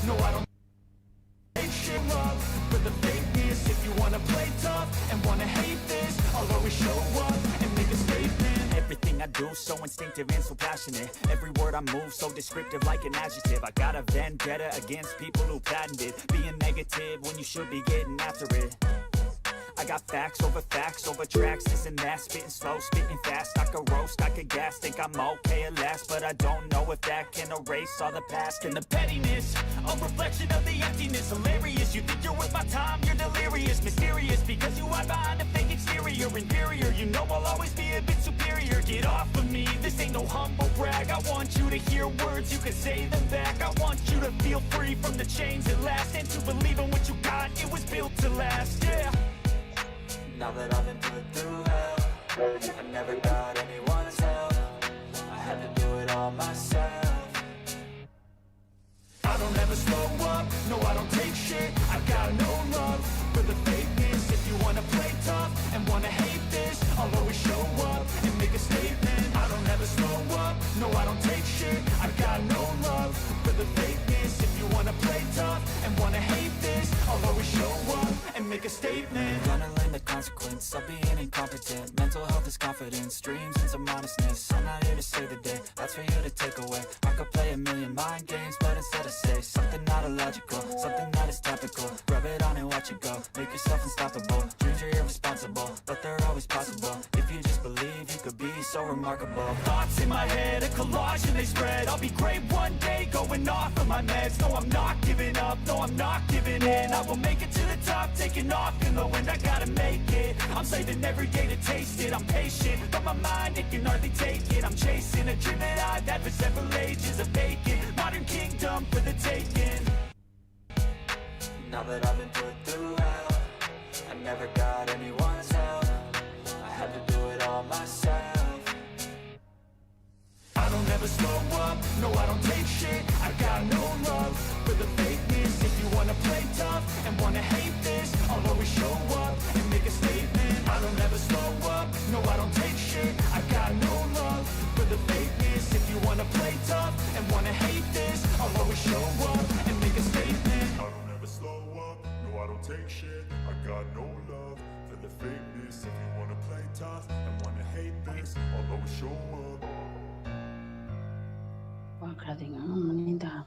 No, I don't take shit love for the fakeness. If you wanna play tough and wanna hate this, I'll always show up and make a statement. Everything I do so instinctive and so passionate. Every word I move so descriptive like an adjective. I got a vendetta against people who patented being negative when you should be getting after it. I got facts over tracks, this and that. Spitting slow, spitting fast. I could roast, I could gas. Think I'm okay at last, but I don't know if that can erase all the past. And the pettiness, a reflection of the emptiness. Hilarious, you think you're worth my time, you're delirious. Mysterious, because you hide behind a fake exterior. Inferior, you know I'll always be a bit superior. Get off of me, this ain't no humble brag. I want you to hear words, you can say them back. I want you to feel free from the chains that last, and to believe in what you got, it was built to last, yeah. Now that I've been put through hell, I never got anyone's help. I had to do it all myself. I don't ever slow up, no I don't take shit. I got no love for the fakeness. If you wanna play tough and wanna hate this, I'll always show up and make a statement. I don't ever slow up, no I don't take shit. I got no love for the fakeness. If you wanna play tough and wanna hate this, I'll always show up and make a statement. Gonna learn the consequence of being incompetent. Mental health is confidence, dreams and some honestness. I'm not here to save the day, that's for you to take away. I could play a million mind games, but instead I say something not illogical, something that is topical. Rub it on and watch it go, make yourself unstoppable. Dreams are irresponsible, but they're always possible. If you just believe, you could be so remarkable. Thoughts in my head, a collage and they spread. I'll be great one day, going off of my meds. No, I'm not giving up, no, I'm not giving in. I will make it to the top, taking off in the wind. I gotta make it, I'm saving every day to taste it. I'm patient, but my mind, it can hardly take it. I'm chasing a dream that I've had for several ages. A vacant, modern kingdom for the taking. Now that I've been put through hell, I never got anyone's help. I had to do it all myself. I don't ever slow up, no I don't take shit. I got no love for the fakeness. If you wanna play tough and wanna hate this, I'll always show up and make a statement. I don't ever slow up, no I don't take shit. I got no love for the fakeness. If you wanna play tough and wanna hate this, I'll always show up and make a statement. I don't ever slow up, no I don't take shit. I got no love for the fakeness. If you wanna play tough and wanna hate this, I'll always show up. Guarding manita.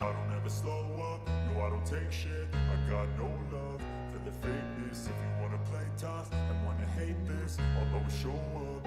I don't ever slow up, no I don't take shit. I got no love for the fakeness. If you wanna play tough and wanna hate this, I'll always show up.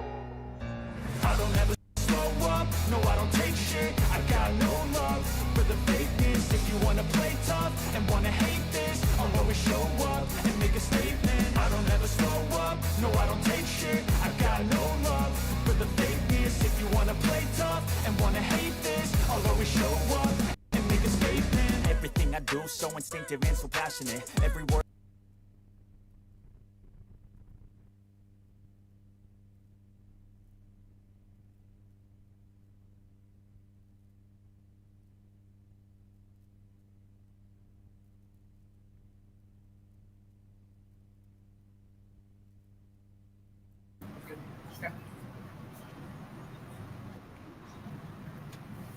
I don't ever slow up, no I don't take shit. I got no love for the fakeness. If you wanna play tough and wanna hate this, I'll always show up and make a statement. I don't ever slow up, no I don't take shit. I got no love for the fakeness. If you wanna play tough and wanna hate this, I'll always show up and make a statement. Everything I do so instinctive and so passionate. Every word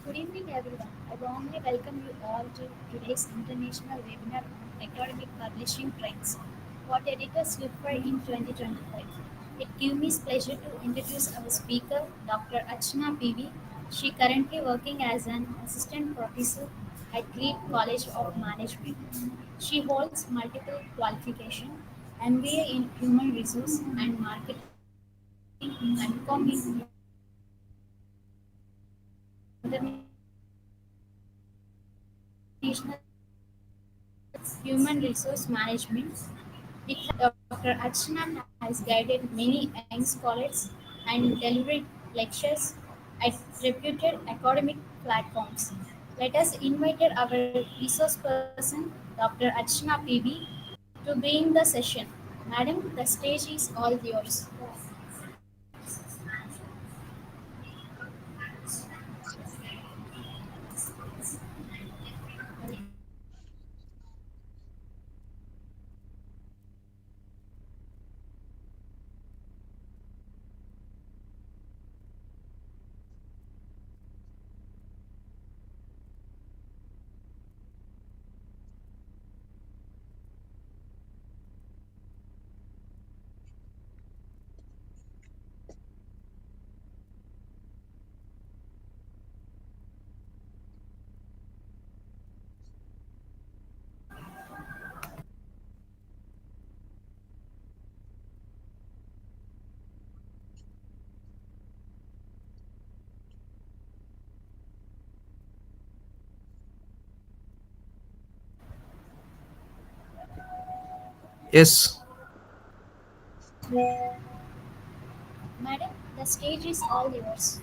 Good evening, everyone. I warmly welcome you all to today's international webinar on academic publishing trends. What editors look for in 2025. It gives me pleasure to introduce our speaker, Dr. Archana PV. She currently working as an assistant professor at Great College of Management. She holds multiple qualifications, MBA in Human Resource and Marketing and Com in International Human Resource Management. Dr. Archana has guided many young scholars and delivered lectures at reputed academic platforms. Let us invite our resource person, Dr. Archana PV, to begin the session. Madam, the stage is all yours. Yes. Madam, the stage is all yours.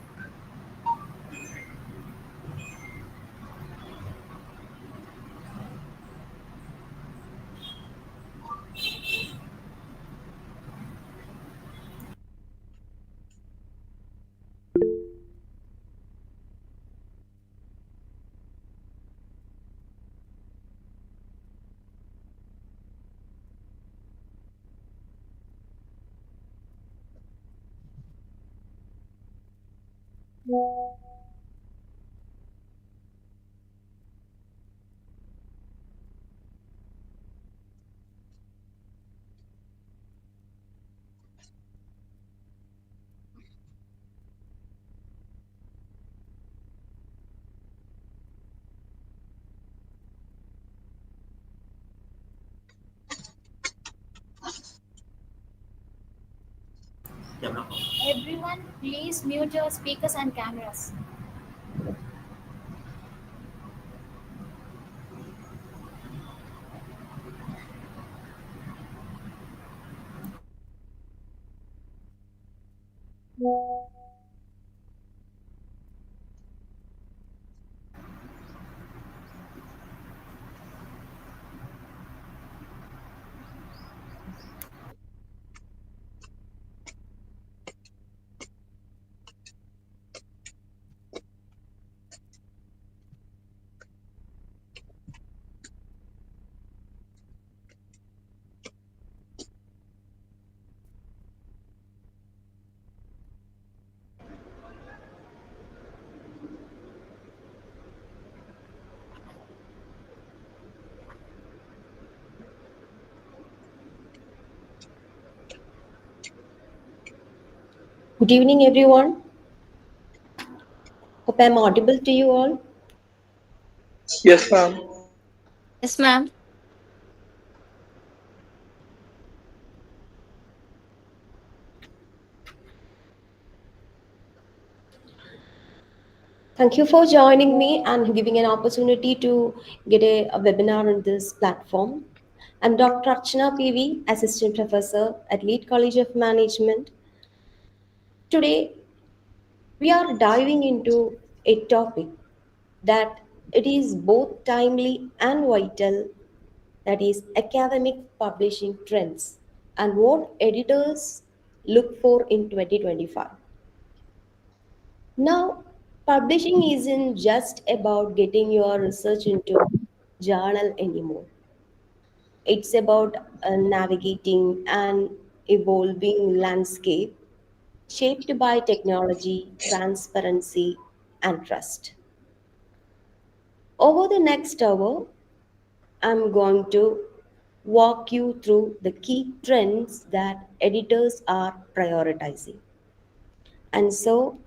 Everyone, please mute your speakers and cameras. Good evening, everyone. Hope I'm audible to you all. Yes, ma'am. Yes, ma'am. Thank you for joining me and giving an opportunity to get a webinar on this platform. I'm Dr. Archana PV, Assistant Professor at Lead College of Management. Today, we are diving into a topic that it is both timely and vital, that is academic publishing trends and what editors look for in 2025. Now, publishing isn't just about getting your research into journal anymore. It's about navigating an evolving landscape shaped by technology, transparency, and trust. Over the next hour, I'm going to walk you through the key trends that editors are prioritizing. And so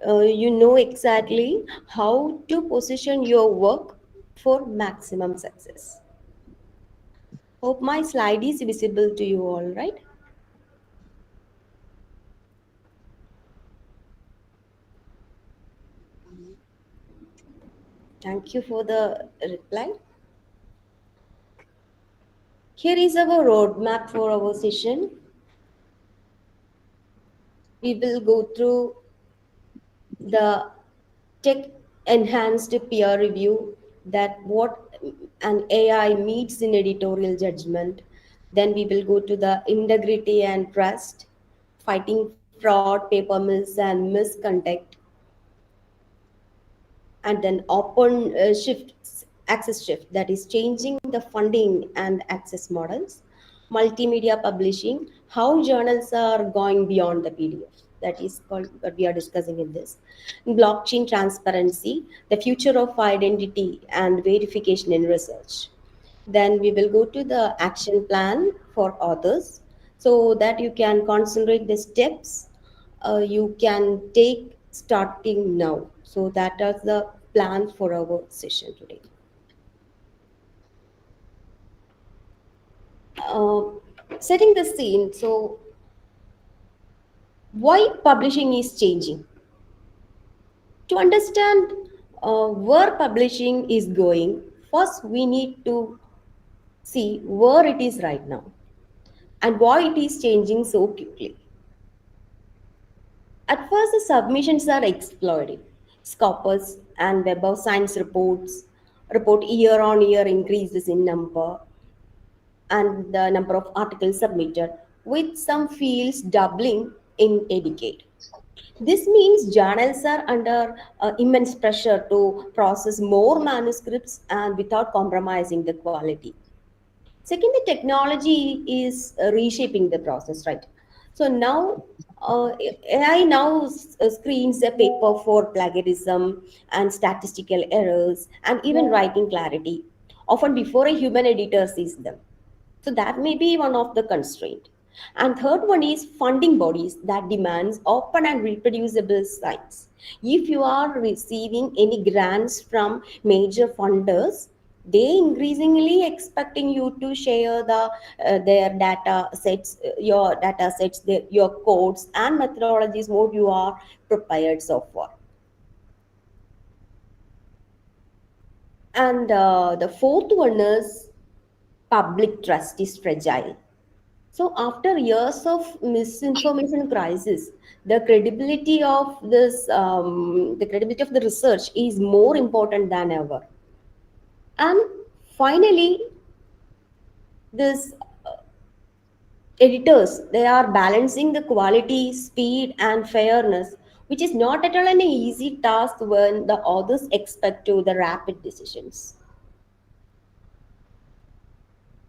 you know exactly how to position your work for maximum success. Hope my slide is visible to you all, right? Thank you for the reply. Here is our roadmap for our session. We will go through the tech enhanced peer review, that what an AI meets in editorial judgment. Then we will go to the integrity and trust, fighting fraud, paper mills, and misconduct, and then open access shift, that is changing the funding and access models. Multimedia publishing, how journals are going beyond the PDF, that is called what we are discussing in this. Blockchain transparency, the future of identity and verification in research. Then we will go to the action plan for authors, so that you can concentrate the steps you can take starting now. So that is the plan for our session today. Uh, Setting the scene. So why publishing is changing? To understand where publishing is going, first we need to see where it is right now. and why it is changing so quickly. At first, the submissions are exploding. Scopus and Web of Science report year on year increases in number and the number of articles submitted, with some fields doubling in a decade. This means journals are under immense pressure to process more manuscripts and without compromising the quality. Second, the technology is reshaping the process, right? So now AI now screens a paper for plagiarism and statistical errors and even writing clarity, often before a human editor sees them. So that may be one of the constraint. And third one is funding bodies that demands open and reproducible science. If you are receiving any grants from major funders, they increasingly expecting you to share their data sets, your data sets, your codes and methodologies, what you are prepared so far. And the fourth one is public trust is fragile. So after years of misinformation crisis, the credibility of the research is more important than ever. And finally, this editors they are balancing the quality, speed, and fairness, which is not at all an easy task when the authors expect to the rapid decisions.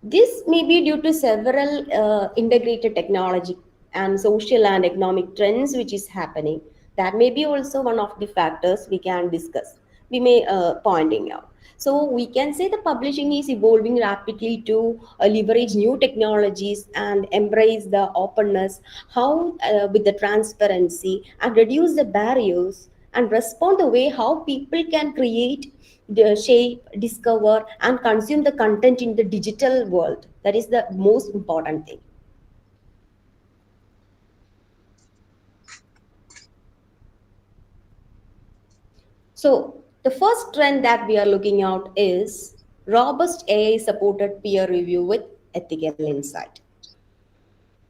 This may be due to several integrated technology and social and economic trends which is happening. That may be also one of the factors we can discuss. We may pointing out. So we can say the publishing is evolving rapidly to leverage new technologies and embrace the openness, how with the transparency and reduce the barriers and respond the way how people can create shape, discover, and consume the content in the digital world. That is the most important thing. So, the first trend that we are looking at is robust AI supported peer review with ethical insight.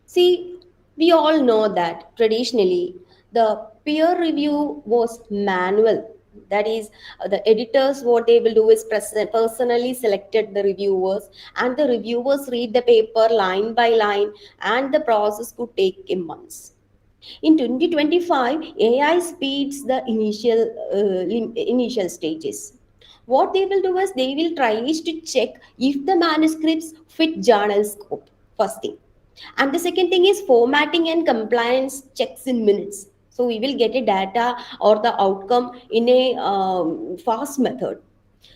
See, we all know that traditionally the peer review was manual. That is, the editors, what they will do is personally selected the reviewers, and the reviewers read the paper line by line, and the process could take months. In 2025, AI speeds the initial stages. What they will do is they will try is to check if the manuscripts fit journal scope, first thing. And the second thing is formatting and compliance checks in minutes. So we will get a data or the outcome in a fast method.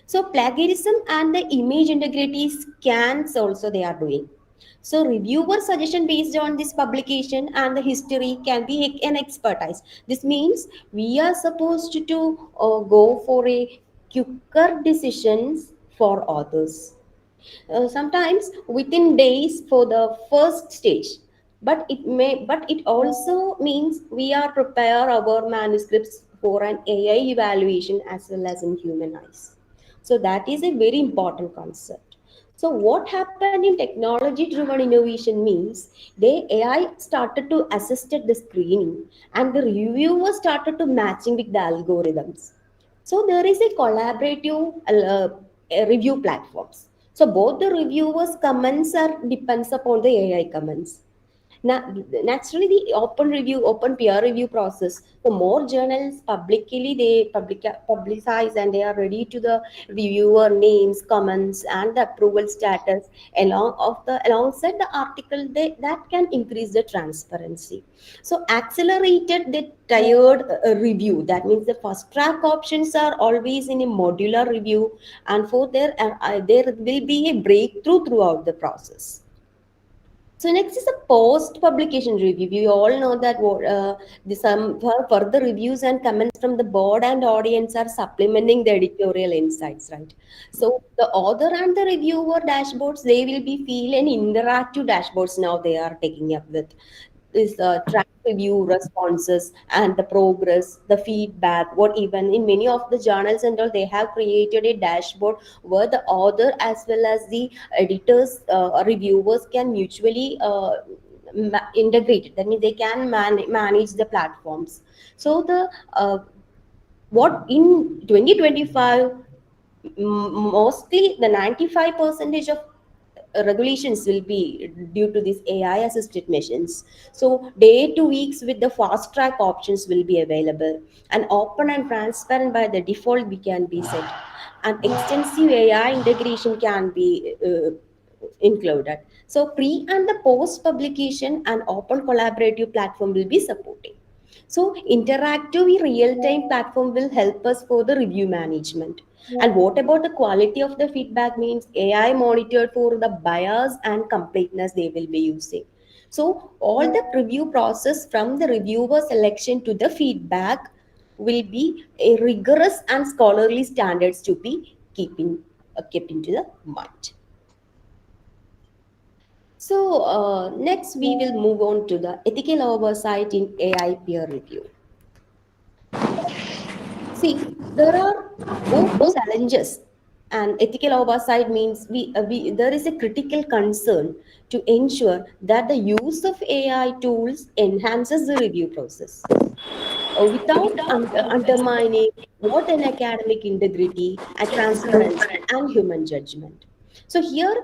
So plagiarism and the image integrity scans also they are doing. So reviewer suggestion based on this publication and the history can be an expertise. This means we are supposed to go for a quicker decisions for authors. Sometimes within days for the first stage, but it also means we are prepare our manuscripts for an AI evaluation as well as in human eyes. So that is a very important concept. So what happened in technology driven innovation means the AI started to assist at the screening and the reviewers started to matching with the algorithms. So there is a collaborative review platforms. So both the reviewers' comments are depends upon the AI comments. Naturally, the open peer review process. The more journals publicly they publicize and they are ready to the reviewer names, comments, and the approval status alongside the article. That can increase the transparency. So accelerated the tiered review. That means the fast track options are always in a modular review, and for there will be a breakthrough throughout the process. So next is a post-publication review. We all know that some further reviews and comments from the board and audience are supplementing the editorial insights, right? So the author and the reviewer dashboards, they will be feel an interactive dashboards now they are taking up with. is track review responses and the progress, the feedback. What even in many of the journals and all, they have created a dashboard where the author as well as the editors, reviewers can mutually integrate it. That means they can manage the platforms. So the what in 2025, mostly the 95 percentage of regulations will be due to these AI assisted machines. So day to weeks with the fast track options will be available, and open and transparent by the default we can be set, and extensive AI integration can be included. So pre and the post publication and open collaborative platform will be supporting. So interactive real-time platform will help us for the review management. And what about the quality of the feedback means AI monitored for the bias and completeness they will be using. So all the review process from the reviewer selection to the feedback will be a rigorous and scholarly standards to be kept into the mind. So next we will move on to the ethical oversight in AI peer review. See, there are both challenges, and ethical oversight means there is a critical concern to ensure that the use of AI tools enhances the review process without undermining what an academic integrity and transparency and human judgment. So here,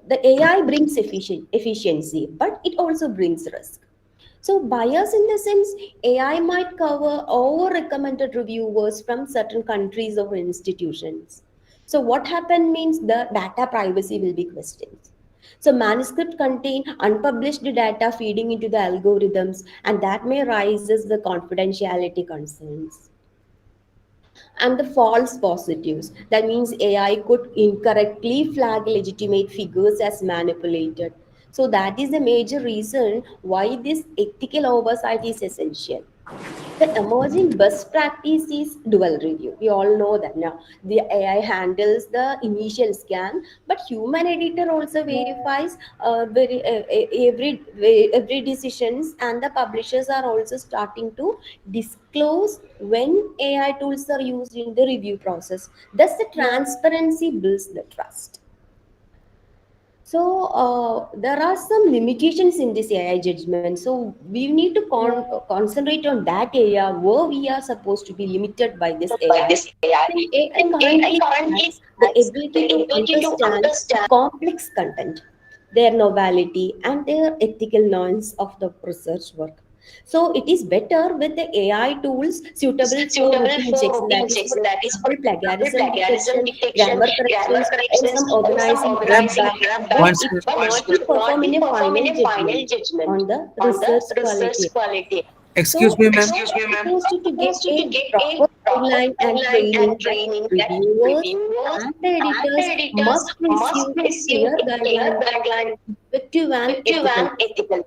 the AI brings efficiency, but it also brings risk. So bias in the sense AI might cover over recommended reviewers from certain countries or institutions. So what happened means the data privacy will be questioned. So manuscript contain unpublished data feeding into the algorithms, and that may raises the confidentiality concerns. And the false positives. That means AI could incorrectly flag legitimate figures as manipulated. So that is the major reason why this ethical oversight is essential. The emerging best practice is dual review. We all know that now. The AI handles the initial scan, but human editor also verifies every decisions, and the publishers are also starting to disclose when AI tools are used in the review process. Thus, the transparency builds the trust. So there are some limitations in this AI judgment. So we need to concentrate on that area where we are supposed to be limited by this AI. So AI currently lacks the ability to understand the complex content, their novelty, and their ethical nuance of the research work. So it is better with the AI tools suitable for routine checks, that is for example, plagiarism detection, grammar corrections, or some organizing Ma'am, feedback, but one it second. should not be performing a final judgment on the research quality. Excuse So me, it ma'am. is supposed to get a proper guideline and training that reviewers and the editors must receive a clear guideline, effective and ethical.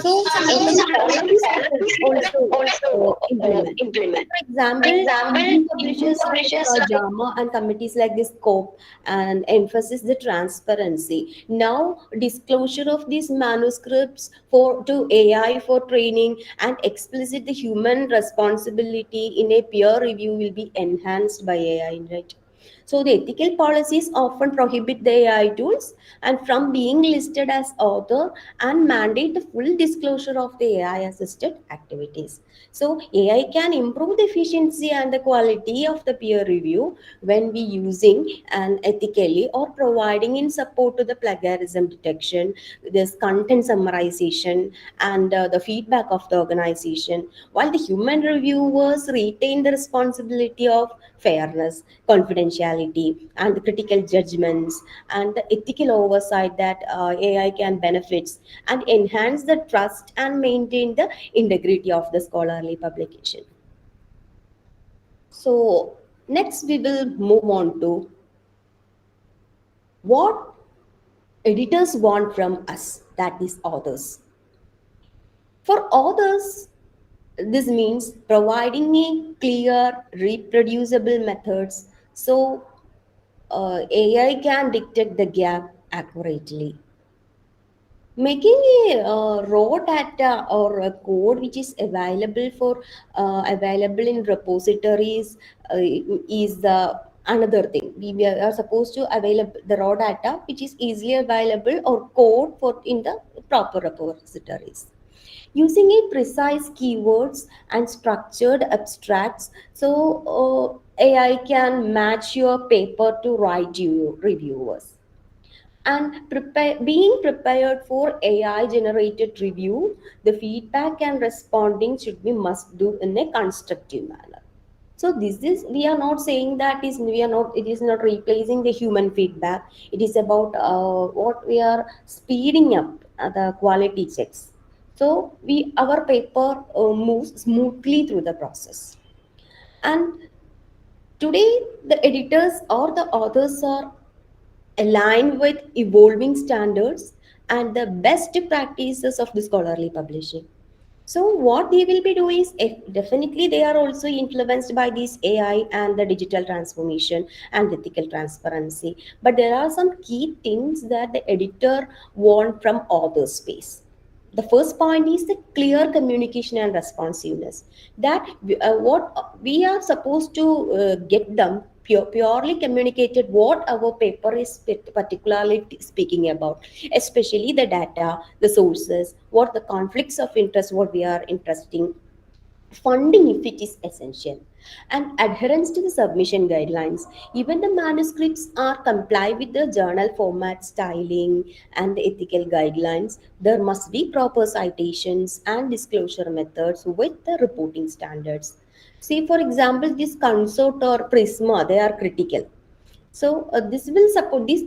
So some policies are also implemented. For example, Indian publishers like JAMA and committees like this COPE and emphasis the transparency. Now, disclosure of these manuscripts for to AI for training and explicit the human responsibility in a peer review will be enhanced by AI, right? So the ethical policies often prohibit the AI tools and from being listed as author and mandate the full disclosure of the AI assisted activities. So AI can improve the efficiency and the quality of the peer review when we using and ethically or providing in support to the plagiarism detection, this content summarization, and the feedback of the organization, while the human reviewers retain the responsibility of fairness, confidentiality, and the critical judgments, and the ethical oversight that AI can benefits and enhance the trust and maintain the integrity of the scholarly publication. So next we will move on to what editors want from us, that is authors. For authors, this means providing a clear, reproducible methods so AI can detect the gap accurately. Making a raw data or a code which is available in repositories is the another thing. We are supposed to available the raw data which is easily available or code for in the proper repositories using a precise keywords and structured abstracts. So AI can match your paper to write you reviewers and being prepared for AI generated review, the feedback and responding should be must do in a constructive manner. So this is we are not saying that is we are not it is not replacing the human feedback. It is about what we are speeding up the quality checks. So we our paper moves smoothly through the process. And today the editors or the authors are align with evolving standards and the best practices of the scholarly publishing. So what they will be doing is definitely they are also influenced by this AI and the digital transformation and ethical transparency. But there are some key things that the editor want from author space. The first point is the clear communication and responsiveness. That what we are supposed to get them purely communicated what our paper is particularly speaking about, especially the data, the sources, what the conflicts of interest, what we are interested in, funding if it is essential, and adherence to the submission guidelines. Even the manuscripts are comply with the journal format, styling, and the ethical guidelines. There must be proper citations and disclosure methods with the reporting standards. See, for example, this consort or prisma, they are critical. So this will support this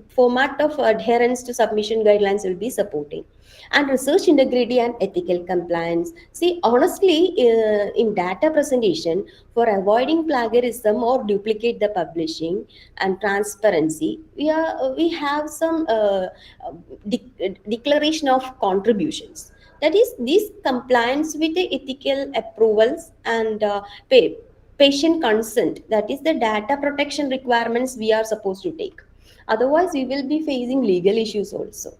format of adherence to submission guidelines will be supporting, and research integrity and ethical compliance. See, honestly, in data presentation for avoiding plagiarism or duplicate the publishing and transparency, we have some declaration of contributions. That is, this compliance with the ethical approvals and patient consent, that is the data protection requirements we are supposed to take, otherwise we will be facing legal issues also.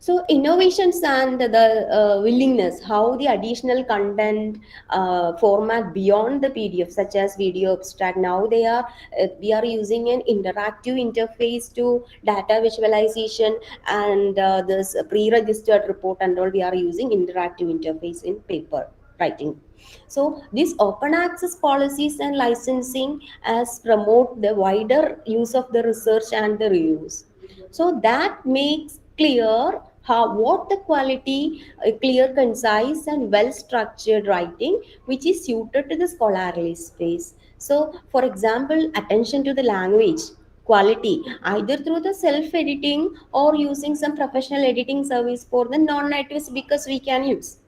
So innovations and the willingness, how the additional content format beyond the PDF, such as video abstract. Now they are we are using an interactive interface to data visualization and this pre-registered report and all. We are using interactive interface in paper writing. So these open access policies and licensing as promote the wider use of the research and the reviews. So that makes clear how what the quality, clear, concise, and well structured writing which is suited to the scholarly space. So, for example, attention to the language quality either through the self editing or using some professional editing service for the non native speakers we can use.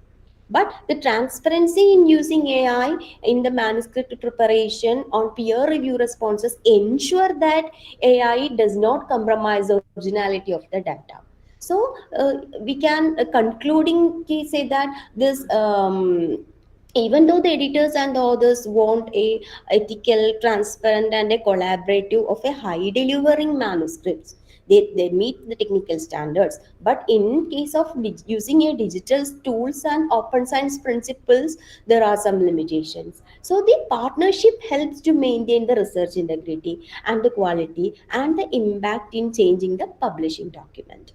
But the transparency in using AI in the manuscript preparation on peer review responses ensure that AI does not compromise the originality of the data. So we can concluding say that this even though the editors and the authors want a ethical, transparent, and a collaborative of a high delivering manuscripts, they meet the technical standards. But in case of using a digital tools and open science principles, there are some limitations. So the partnership helps to maintain the research integrity and the quality and the impact in changing the publishing document.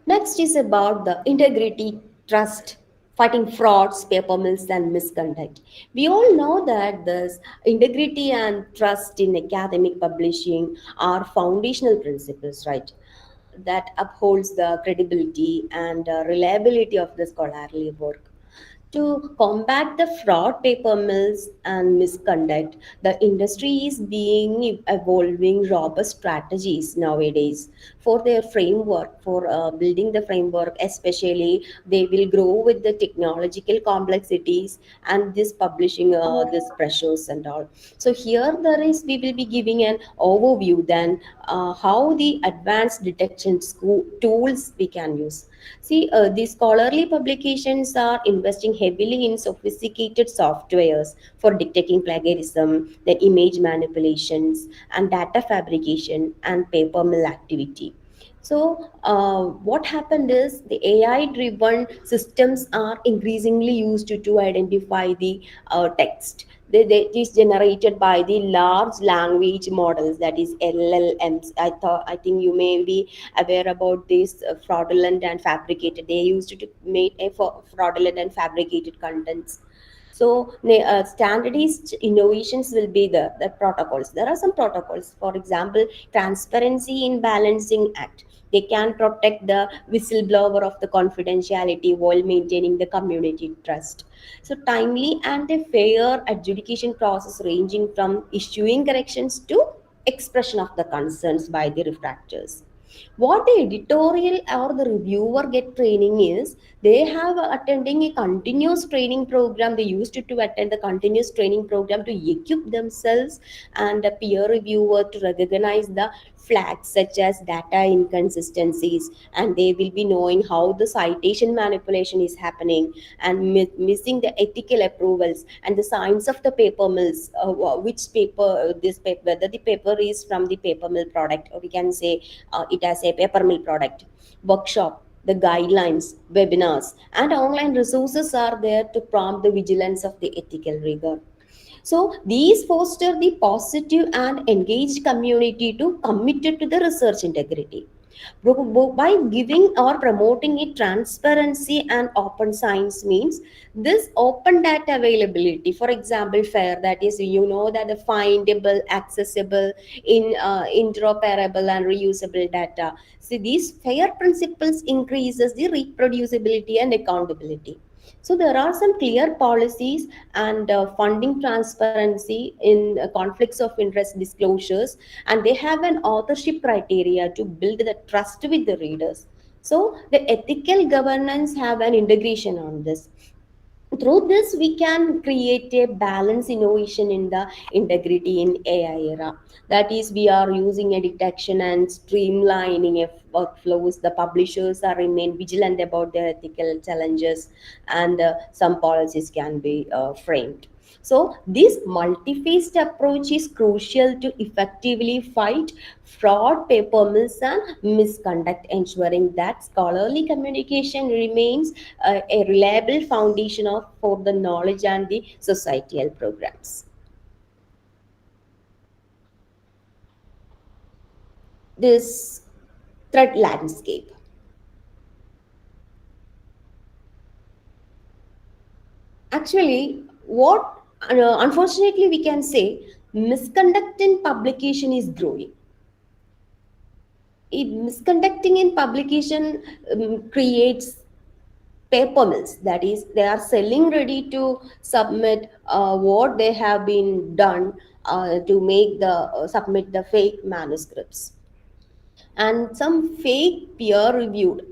Next is about the integrity, trust, fighting frauds, paper mills, and misconduct. We all know that this integrity and trust in academic publishing are foundational principles, right? That upholds the credibility and reliability of the scholarly work. To combat the fraud, paper mills, and misconduct, the industry is being evolving robust strategies nowadays for their framework, for building the framework. Especially, they will grow with the technological complexities and this publishing, this pressures and all. So here there is we will be giving an overview then how the advanced detection tools we can use. See, these scholarly publications are investing heavily in sophisticated softwares for detecting plagiarism, the image manipulations, and data fabrication and paper mill activity. So, what happened is the AI-driven systems are increasingly used to identify the text. It is generated by the large language models, that is LLMs. I think you may be aware about this fraudulent and fabricated. They used to make a fraudulent and fabricated contents. So standardized innovations will be the protocols. There are some protocols. For example, transparency in balancing act. They can protect the whistleblower of the confidentiality while maintaining the community trust. So timely and a fair adjudication process ranging from issuing corrections to expression of the concerns by the refractors. What the editorial or the reviewer get training is they have attending a continuous training program. They used to attend the continuous training program to equip themselves and a peer reviewer to recognize the flags such as data inconsistencies, and they will be knowing how the citation manipulation is happening and missing the ethical approvals and the signs of the paper mills, which paper this paper, whether the paper is from the paper mill product, or we can say it as a paper mill product. Workshop, the guidelines, webinars, and online resources are there to prompt the vigilance of the ethical rigor. So these foster the positive and engaged community to committed to the research integrity. By giving or promoting it transparency and open science means this open data availability. For example, fair, that is, you know, that the findable, accessible, in interoperable and reusable data. So these fair principles increases the reproducibility and accountability. So there are some clear policies and funding transparency in conflicts of interest disclosures, and they have an authorship criteria to build the trust with the readers. So the ethical governance have an integration on this. Through this we can create a balance innovation in the integrity in AI era. That is, we are using a detection and streamlining of workflows. The publishers are remain vigilant about their ethical challenges, and some policies can be framed. So, this multi-phased approach is crucial to effectively fight fraud, paper mills, and misconduct, ensuring that scholarly communication remains a reliable foundation for the knowledge and the societal programs. This threat landscape. Actually, what unfortunately we can say, misconduct in publication is growing. Misconducting in publication creates paper mills, that is they are selling ready to submit what they have been done to make the submit the fake manuscripts and some fake peer reviewed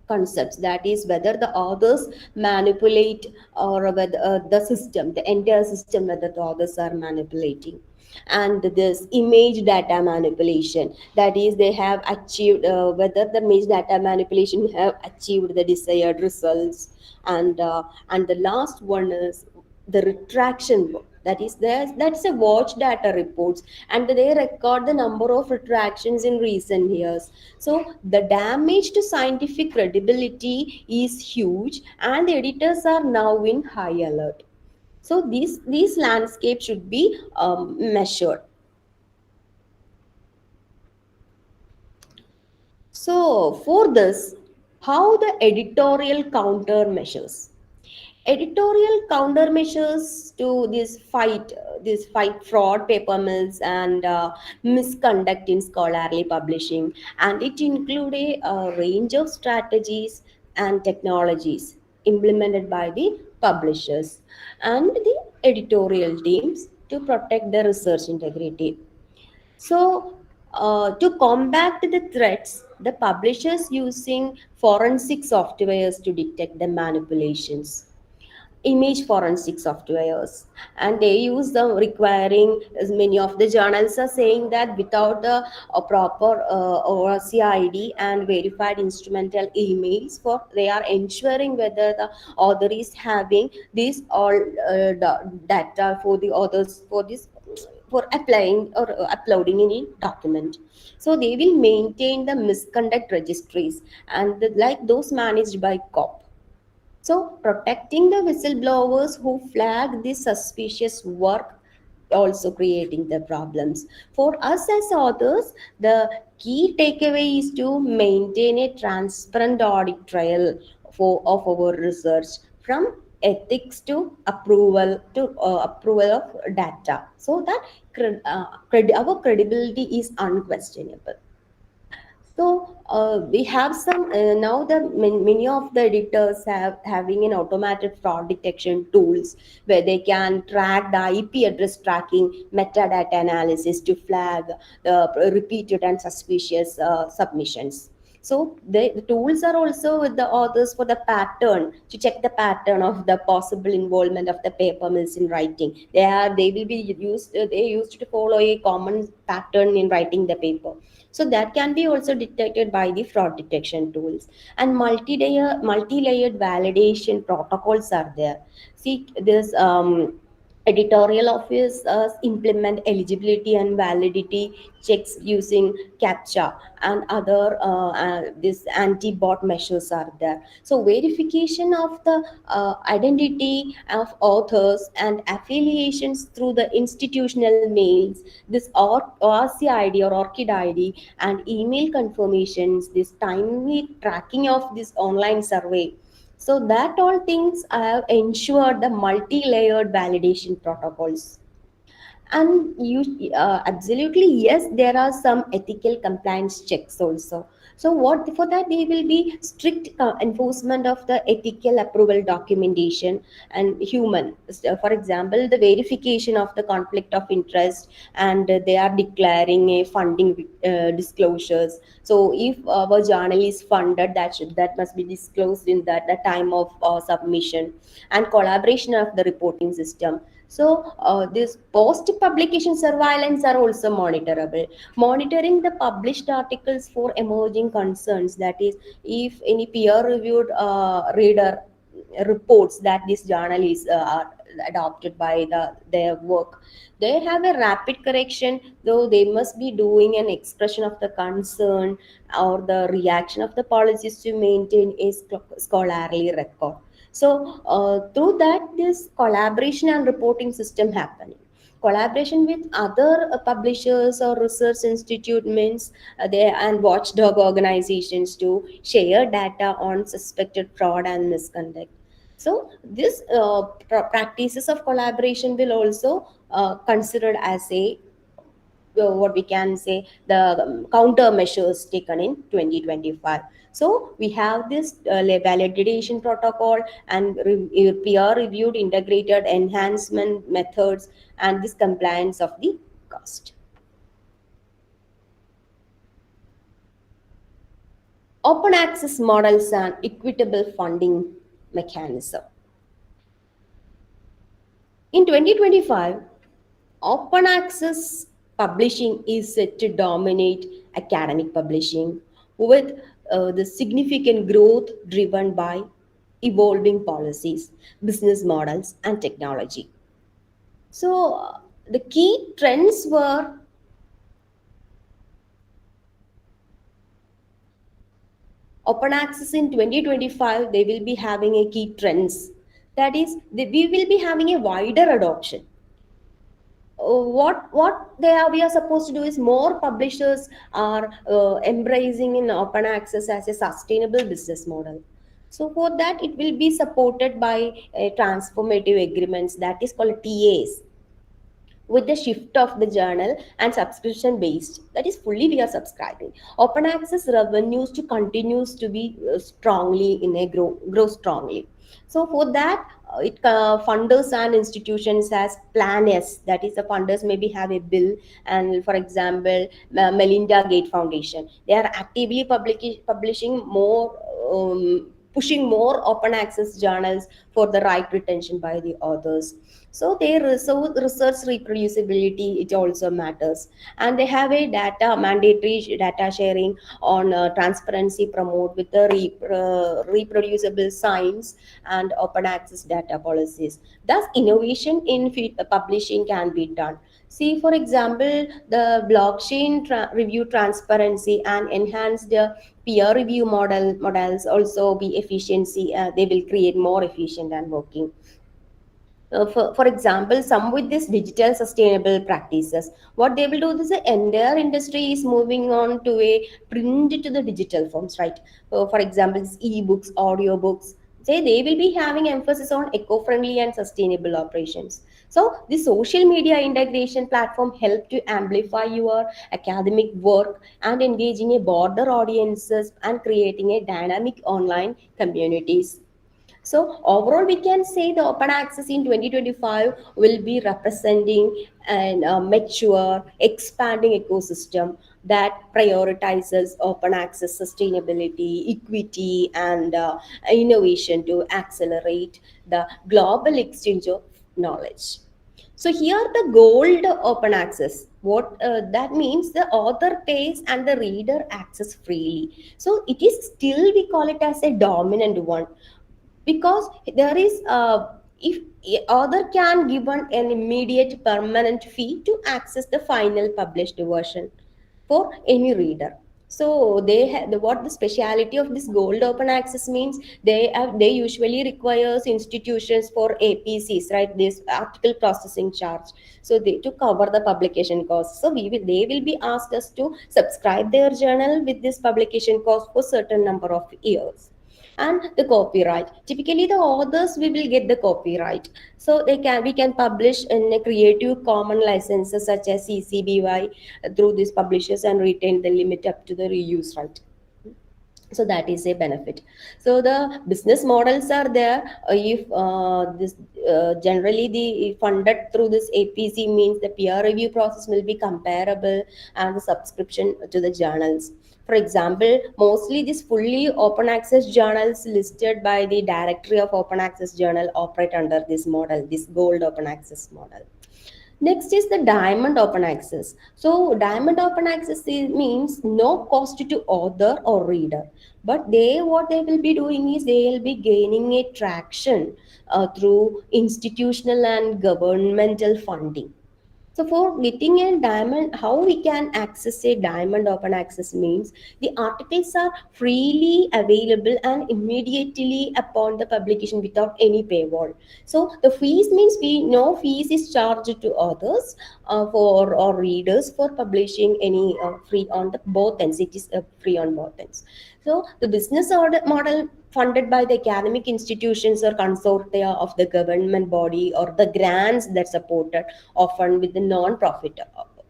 concepts. That is whether the authors manipulate or whether the system, the entire system, whether the authors are manipulating. And this image data manipulation, that is they have achieved whether the image data manipulation have achieved the desired results. And the last one is the retraction book, that is that's a watch data reports, and they record the number of retractions in recent years. So the damage to scientific credibility is huge, and the editors are now in high alert. So these landscapes should be measured. So for this, how the editorial countermeasures? Editorial countermeasures to this fight fraud, paper mills, and misconduct in scholarly publishing, and it include a range of strategies and technologies. implemented by the publishers and the editorial teams to protect the research integrity. So, to combat the threats, the publishers using forensic softwares to detect the manipulations, image forensic softwares, and they use them requiring, as many of the journals are saying that without a proper ORC and verified instrumental emails, for they are ensuring whether the author is having this all data for the authors for this for applying or uploading any document. So they will maintain the misconduct registries and like those managed by COP. So, protecting the whistleblowers who flag this suspicious work also creating the problems. For us as authors, the key takeaway is to maintain a transparent audit trail of our research from ethics to approval of data so that our credibility is unquestionable. So we have some now the many of the editors have having an automated fraud detection tools where they can track the IP address tracking, metadata analysis to flag the repeated and suspicious submissions. So the tools are also with the authors for the pattern to check the pattern of the possible involvement of the paper mills in writing. They will be used they used to follow a common pattern in writing the paper, so that can be also detected by the fraud detection tools. And multi-layered validation protocols are there. See this editorial office implement eligibility and validity checks using captcha and other this anti-bot measures are there. So verification of the identity of authors and affiliations through the institutional mails, this ORCID or ORCID ID, and email confirmations, this timely tracking of this online survey. So that all things have ensured the multi-layered validation protocols. And you absolutely yes, there are some ethical compliance checks also. So what for that there will be strict enforcement of the ethical approval documentation and human. For example, the verification of the conflict of interest, and they are declaring a funding disclosures. So if our journal is funded, that must be disclosed in the time of submission, and collaboration of the reporting system. So this post-publication surveillance are also monitorable. Monitoring the published articles for emerging concerns. That is, if any peer-reviewed reader reports that this journal is adopted by their work, they have a rapid correction. Though they must be doing an expression of the concern or the reaction of the policies to maintain a scholarly record. So through that, this collaboration and reporting system happening. Collaboration with other publishers or research institute means they and watchdog organizations to share data on suspected fraud and misconduct. So this practices of collaboration will also considered as a what we can say the countermeasures taken in 2025. So we have this validation protocol and peer reviewed integrated enhancement methods and this compliance of the cost. Open access models and equitable funding mechanism. In 2025, open access publishing is set to dominate academic publishing with the significant growth driven by evolving policies, business models, and technology. So, the key trends were open access in 2025, they will be having a key trends. That is, we will be having a wider adoption. We are supposed to do is more publishers are embracing in open access as a sustainable business model. So for that it will be supported by transformative agreements, that is called TAs. with the shift of the journal and subscription based, that is fully we are subscribing, open access revenues to continues to be strongly in a grow strongly. So for that, funders and institutions as plan S, that is the funders maybe have a bill, and for example, Melinda Gates Foundation, they are actively publishing more, pushing more open access journals for the right retention by the authors. So their research reproducibility, it also matters, and they have a data mandatory data sharing on transparency promote with the reproducible science and open access data policies. Thus, innovation in publishing can be done. See, for example, the blockchain review transparency and enhanced peer review models also be efficiency. They will create more efficient and working. For example, some with this digital sustainable practices, what they will do is the entire industry is moving on to a print to the digital forms, right? For example, this e-books, audiobooks, say they will be having emphasis on eco-friendly and sustainable operations. So the social media integration platform help to amplify your academic work and engaging a broader audiences and creating a dynamic online communities. So overall, we can say the open access in 2025 will be representing an mature, expanding ecosystem that prioritizes open access, sustainability, equity, and innovation to accelerate the global exchange of knowledge. So here the gold open access. What that means, the author pays and the reader access freely. So it is still, we call it as a dominant one, because there is if author can give an immediate permanent fee to access the final published version for any reader. So they have what the speciality of this gold open access means, they usually requires institutions for APCs, right, this article processing charge. So they to cover the publication costs, so they will be asked us to subscribe their journal with this publication cost for certain number of years. And the copyright, typically the authors we will get the copyright, so we can publish in a creative common licenses such as CCBY through these publishers and retain the limit up to the reuse right. So that is a benefit. So the business models are there. If this generally the funded through this APC means the peer review process will be comparable and the subscription to the journals. For example, mostly these fully open access journals listed by the Directory of Open Access Journal operate under this model, this gold open access model. Next is the diamond open access. So diamond open access means no cost to author or reader, but what they will be doing is they will be gaining a traction through institutional and governmental funding. So for getting a diamond, how we can access a diamond open access means the articles are freely available and immediately upon the publication without any paywall. So the fees means we no fees is charged to authors for or readers for publishing any free on the both ends. It is free on both ends. So the business model funded by the academic institutions or consortia of the government body or the grants that supported often with the non-profit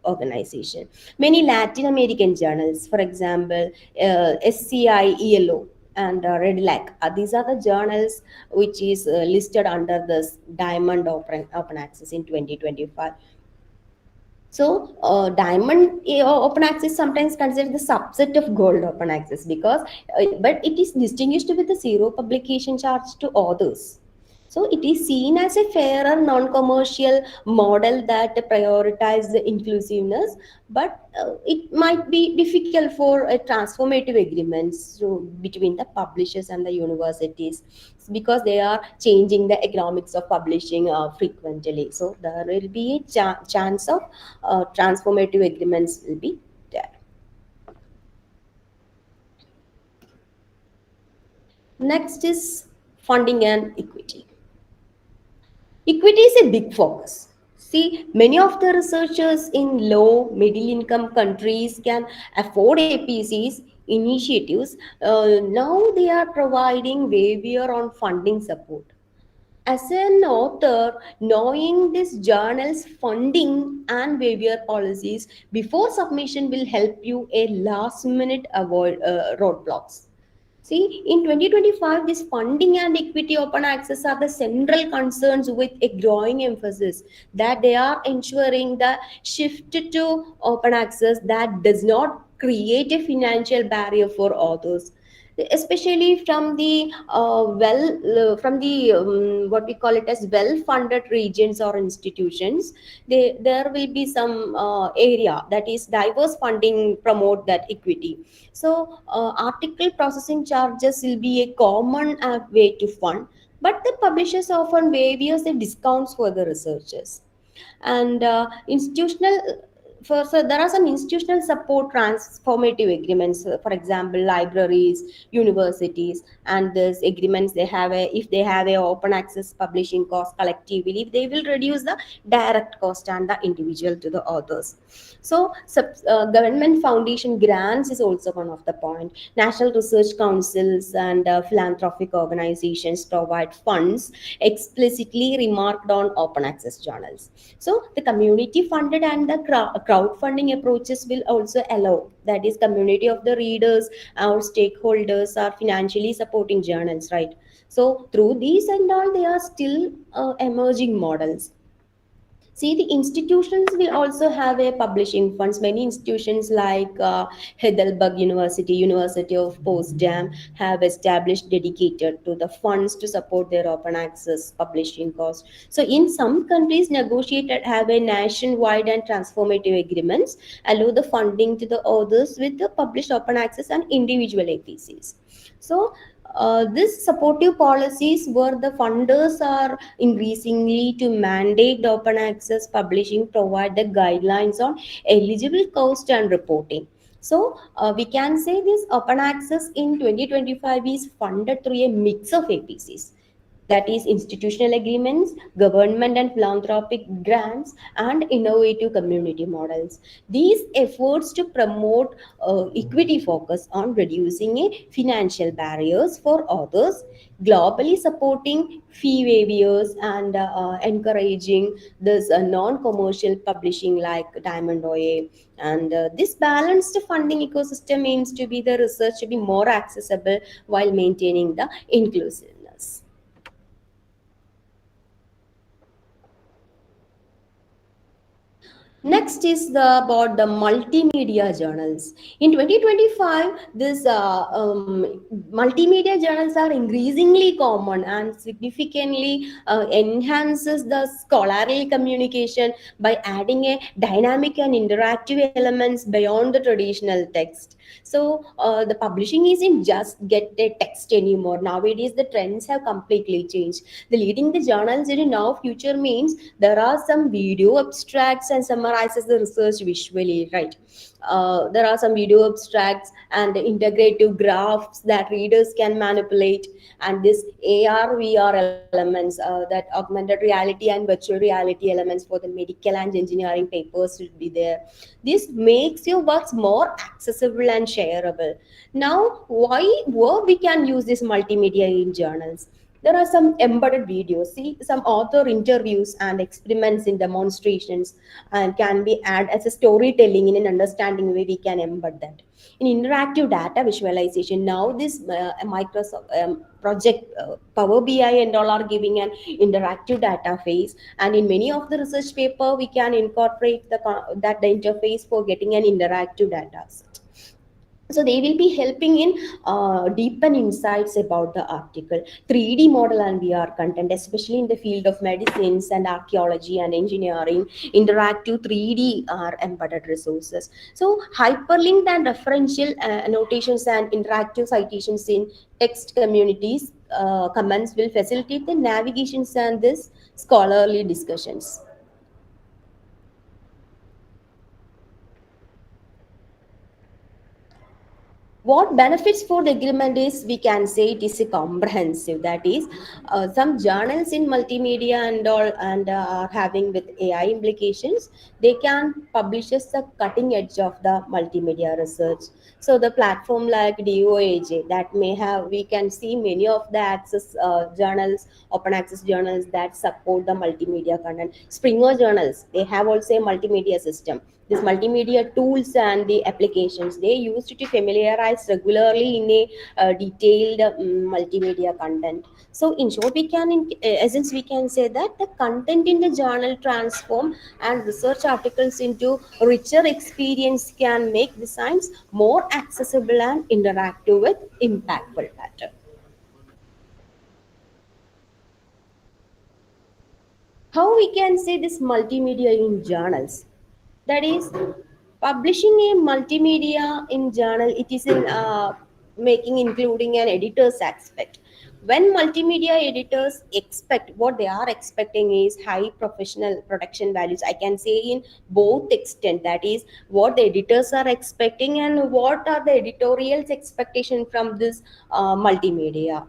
organization. Many Latin American journals, for example, SCI, ELO, and Redlac. These are the journals which is listed under this Diamond Open Access in 2025. So, diamond open access sometimes considered the subset of gold open access because, but it is distinguished with the zero publication charge to authors. So, it is seen as a fairer, non-commercial model that prioritizes the inclusiveness, but it might be difficult for transformative agreements so, between the publishers and the universities because they are changing the economics of publishing frequently. So, there will be a chance of transformative agreements will be there. Next is funding and equity. Equity is a big focus. See, many of the researchers in low, middle income countries can afford APCs initiatives. Now they are providing waiver on funding support. As an author, knowing this journal's funding and waiver policies before submission will help you a last minute avoid roadblocks. See, in 2025, this funding and equity open access are the central concerns with a growing emphasis that they are ensuring the shift to open access that does not create a financial barrier for authors, especially from the from the what we call it as well funded regions or institutions. There will be some area that is diverse funding promote that equity. So article processing charges will be a common way to fund, but the publishers often waive the discounts for the researchers. And institutional so there are some institutional support transformative agreements, for example libraries, universities, and these agreements they have a if they have a open access publishing cost collectively they will reduce the direct cost and the individual to the authors. So government foundation grants is also one of the point. National research councils and philanthropic organizations provide funds explicitly remarked on open access journals. So the community funded and the crowdfunding approaches will also allow that is community of the readers or stakeholders are financially supporting journals, right? So through these and all they are still emerging models. See, the institutions will also have a publishing funds. Many institutions like Heidelberg University, University of Potsdam have established dedicated to the funds to support their open access publishing costs. So, in some countries, negotiated have a nationwide and transformative agreements allow the funding to the authors with the published open access and individual APCs. So, this supportive policies where the funders are increasingly to mandate open access publishing provide the guidelines on eligible cost and reporting. So we can say this open access in 2025 is funded through a mix of APCs, that is institutional agreements, government and philanthropic grants, and innovative community models. These efforts to promote equity focus on reducing financial barriers for authors, globally supporting fee waivers, and encouraging this non-commercial publishing like Diamond OA. And this balanced funding ecosystem aims to be the research to be more accessible while maintaining the inclusiveness. Next is about the multimedia journals. In 2025, this multimedia journals are increasingly common and significantly enhances the scholarly communication by adding a dynamic and interactive elements beyond the traditional text. So the publishing isn't just get a text anymore. Nowadays, the trends have completely changed. The leading the journals in now future means there are some video abstracts and summarizes the research visually, right? There are some video abstracts and integrative graphs that readers can manipulate, and this AR VR elements that augmented reality and virtual reality elements for the medical and engineering papers should be there. This makes your works more accessible and shareable. Now why we can use this multimedia in journals? There are some embedded videos, see some author interviews and experiments in demonstrations and can be added as a storytelling in an understanding way we can embed that. In interactive data visualization, now this Microsoft project Power BI and all are giving an interactive data phase, and in many of the research paper we can incorporate that the interface for getting an interactive data set. So they will be helping in deepen insights about the article. 3D model and VR content, especially in the field of medicines and archaeology and engineering, interactive 3D are embedded resources. So hyperlinked and referential annotations and interactive citations in text communities comments will facilitate the navigations and this scholarly discussions. What benefits for the agreement is, we can say it is a comprehensive, that is, some journals in multimedia and all and are having with AI implications, they can publish us the cutting edge of the multimedia research. So the platform like DOAJ that may have, we can see many of the access journals, open access journals that support the multimedia content. Springer journals, they have also a multimedia system. This multimedia tools and the applications they used to familiarize regularly in a detailed multimedia content. So in short, we can in essence we can say that the content in the journal transform and research articles into richer experience, can make the science more accessible and interactive with impactful pattern. How we can say this multimedia in journals, that is, publishing a multimedia in journal, it is in making including an editor's aspect. When multimedia editors expect, what they are expecting is high professional production values, I can say in both extent, that is what the editors are expecting and what are the editorials expectation from this multimedia.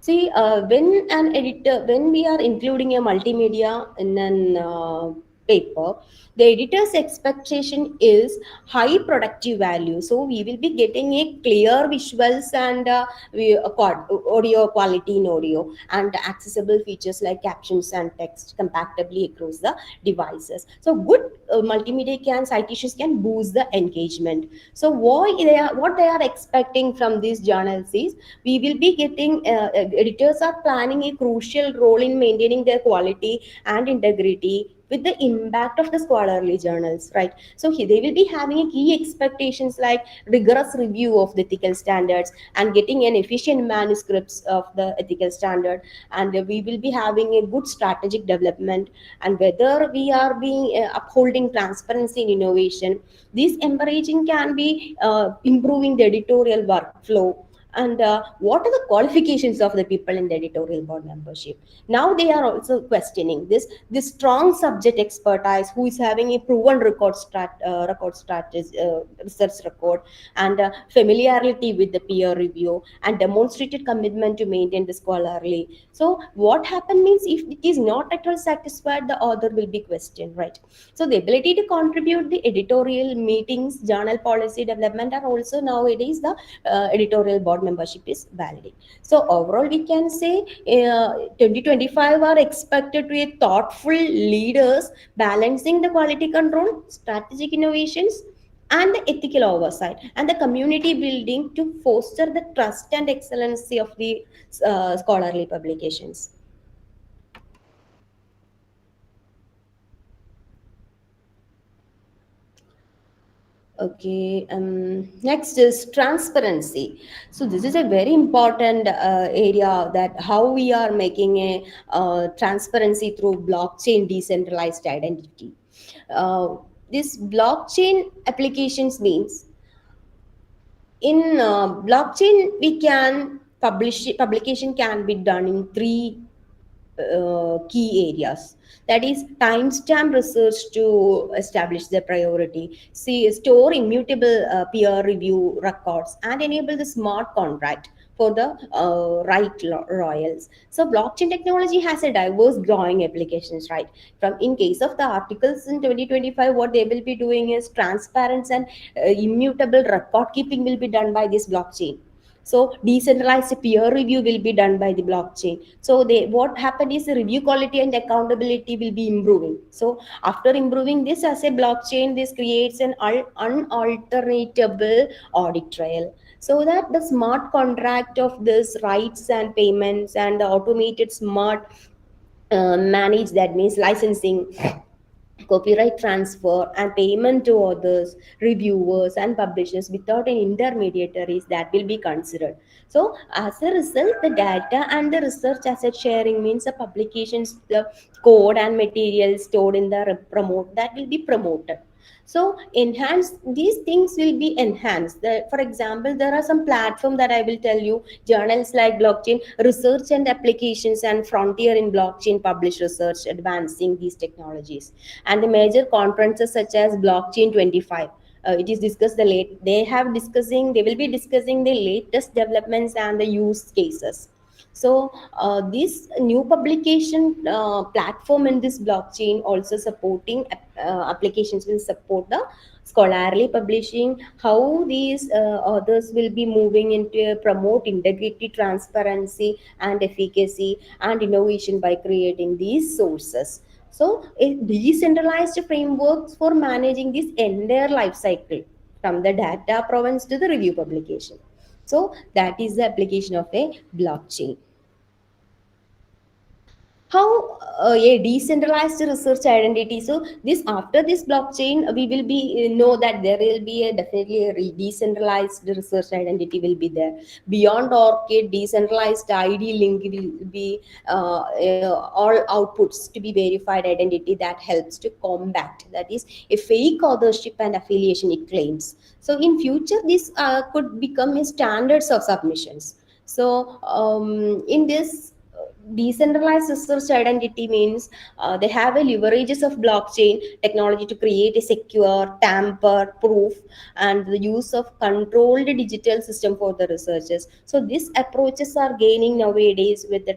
See, when we are including a multimedia in an paper, the editor's expectation is high productive value. So we will be getting a clear visuals and audio quality in audio and accessible features like captions and text compactably across the devices. So good multimedia citations can boost the engagement. So what they are expecting from these journals is, we will be getting editors are planning a crucial role in maintaining their quality and integrity with the impact of the scholarly journals, right? So they will be having a key expectations like rigorous review of the ethical standards and getting an efficient manuscripts of the ethical standard, and we will be having a good strategic development, and whether we are being upholding transparency and innovation. This encouraging can be improving the editorial workflow. And what are the qualifications of the people in the editorial board membership? Now they are also questioning this strong subject expertise, who is having a proven record strategy, research record, and familiarity with the peer review and demonstrated commitment to maintain the scholarly. So what happened means, if it is not at all satisfied, the author will be questioned, right? So the ability to contribute the editorial meetings, journal policy development are also nowadays the editorial board membership is valid. So overall, we can say 2025 are expected to be thoughtful leaders balancing the quality control, strategic innovations, and the ethical oversight and the community building to foster the trust and excellency of the scholarly publications. Okay, next is transparency. So this is a very important area, that how we are making a transparency through blockchain decentralized identity. Uh, this blockchain applications means, in blockchain we can publication can be done in three key areas, that is timestamp research to establish the priority, see store immutable peer review records, and enable the smart contract for the royals. So blockchain technology has a diverse growing applications, right? From in case of the articles in 2025, what they will be doing is transparency and immutable record keeping will be done by this blockchain. So decentralized peer review will be done by the blockchain. So they, what happened is, the review quality and accountability will be improving. So after improving this as a blockchain, this creates an unalterable audit trail, so that the smart contract of this rights and payments and the automated smart manage, that means licensing, copyright transfer, and payment to authors, reviewers, and publishers without an intermediaries, that will be considered. So, as a result, the data and the research asset sharing means the publications, the code and materials stored in the promote, that will be promoted. So enhance, these things will be enhanced. For example, there are some platform that I will tell you, journals like blockchain research and applications and frontier in blockchain publish research advancing these technologies, and the major conferences such as blockchain 25, It is discussed the late they will be discussing the latest developments and the use cases. So this new publication platform in this blockchain also supporting applications will support the scholarly publishing, how these authors will be moving into promote integrity, transparency and efficacy and innovation by creating these sources. So a decentralized frameworks for managing this entire life cycle from the data province to the review publication. So that is the application of a blockchain. How a decentralized research identity. So this after this blockchain we will be know that there will be a definitely a decentralized research identity will be there. Beyond orchid, decentralized id link will be all outputs to be verified identity that helps to combat, that is a fake authorship and affiliation it claims. So in future this could become a standards of submissions. So in this decentralized research identity means they have a leverages of blockchain technology to create a secure tamper proof and the use of controlled digital system for the researchers. So these approaches are gaining nowadays with the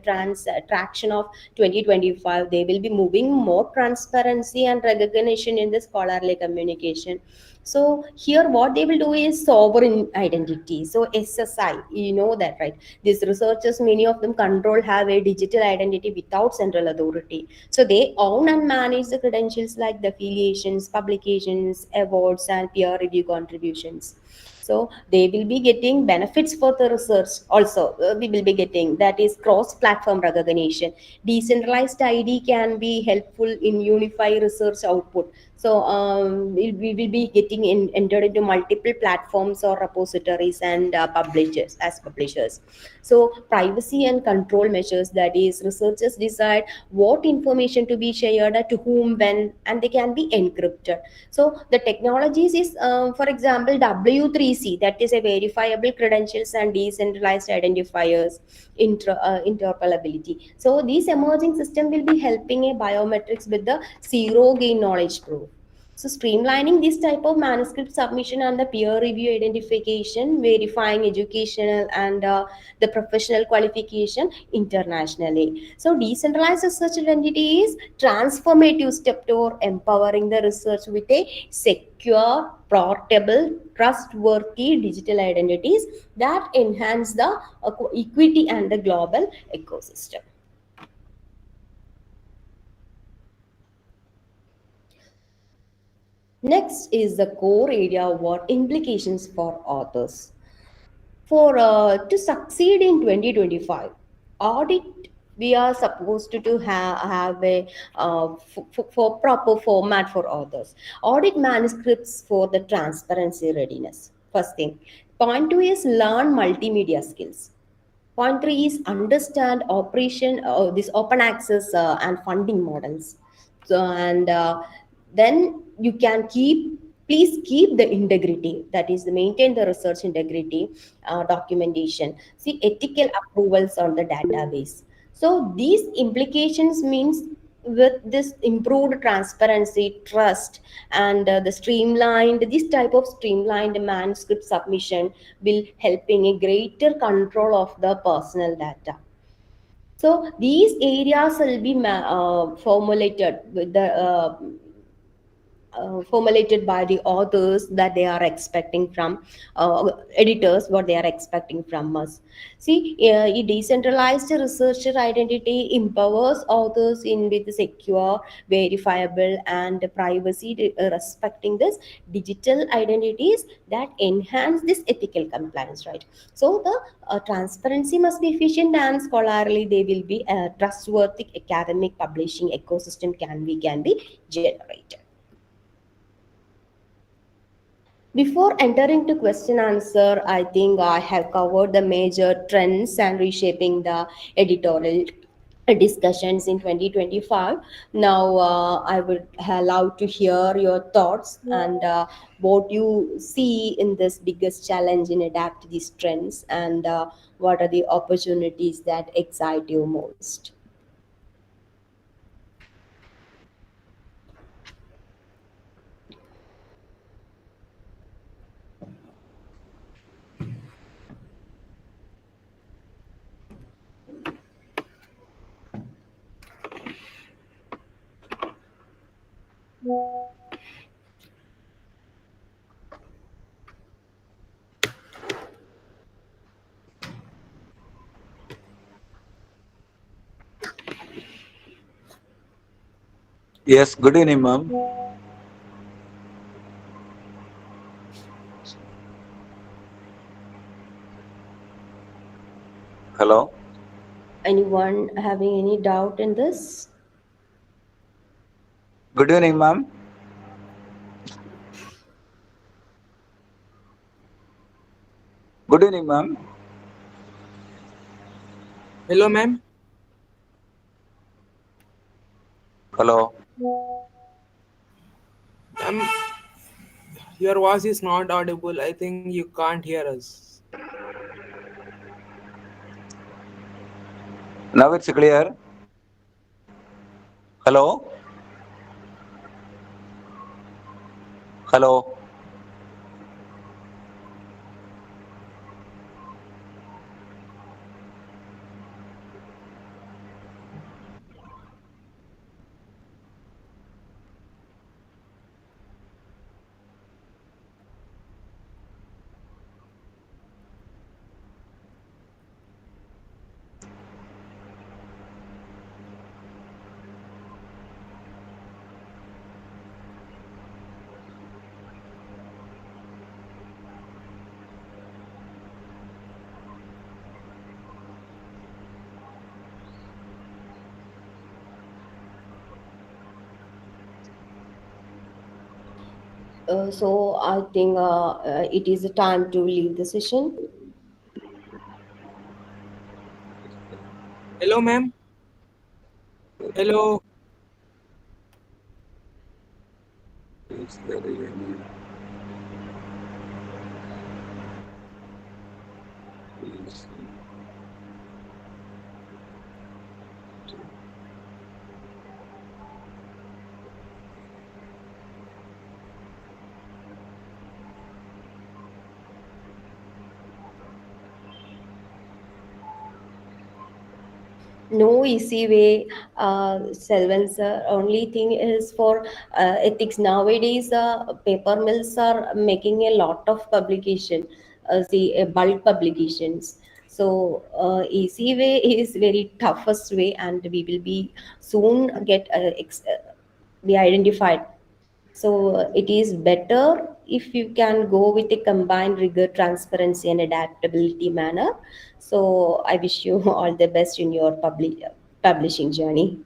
traction of 2025. They will be moving more transparency and recognition in the scholarly communication. So here what they will do is sovereign identity. So SSI, you know that, right? These researchers, many of them control have a digital identity without central authority. So they own and manage the credentials like the affiliations, publications, awards, and peer review contributions. So they will be getting benefits for the research also. We will be getting that is cross platform recognition. Decentralized ID can be helpful in unify research output. So we will be getting entered into multiple platforms or repositories and publishers as publishers. So privacy and control measures, that is researchers decide what information to be shared to whom when, and they can be encrypted. So the technologies is for example W3C, that is a verifiable credentials and decentralized identifiers, interoperability. So these emerging system will be helping a biometrics with the zero gain knowledge proof. So streamlining this type of manuscript submission and the peer review identification, verifying educational and the professional qualification internationally. So decentralized research identity is transformative step toward empowering the research with a secure, portable, trustworthy digital identities that enhance the equity and the global ecosystem. Next is the core area what implications for authors. For to succeed in 2025, audit we are supposed to have a for proper format for authors. Audit manuscripts for the transparency readiness. First thing. Point two is learn multimedia skills. Point three is understand operation this open access and funding models. So and then you can please keep the integrity, that is the maintain the research integrity, documentation, see ethical approvals on the database. So these implications means with this improved transparency, trust, and the streamlined this type of streamlined manuscript submission will helping a greater control of the personal data. So these areas will be formulated with the formulated by the authors that they are expecting from editors, what they are expecting from us. See, a decentralized researcher identity empowers authors in with secure, verifiable, and privacy respecting this digital identities that enhance this ethical compliance, right? So the transparency must be efficient and scholarly. They will be a trustworthy academic publishing ecosystem can be generated. Before entering to question answer, I think I have covered the major trends and reshaping the editorial discussions in 2025. Now, I would allow to hear your thoughts and what you see in this biggest challenge in adapt these trends, and what are the opportunities that excite you most. Yes, good evening, ma'am. Hello. Anyone having any doubt in this? Good evening, ma'am. Good evening, ma'am. Hello, ma'am. Hello. Ma'am, your voice is not audible. I think you can't hear us. Now it's clear. Hello. Hello. So I think it is a time to leave the session. Hello, ma'am. Hello. No easy way, Selvan sir. Only thing is for ethics nowadays, paper mills are making a lot of publication, bulk publications. So easy way is very toughest way, and we will be soon be identified. So it is better if you can go with a combined rigor, transparency, and adaptability manner. So I wish you all the best in your publishing journey.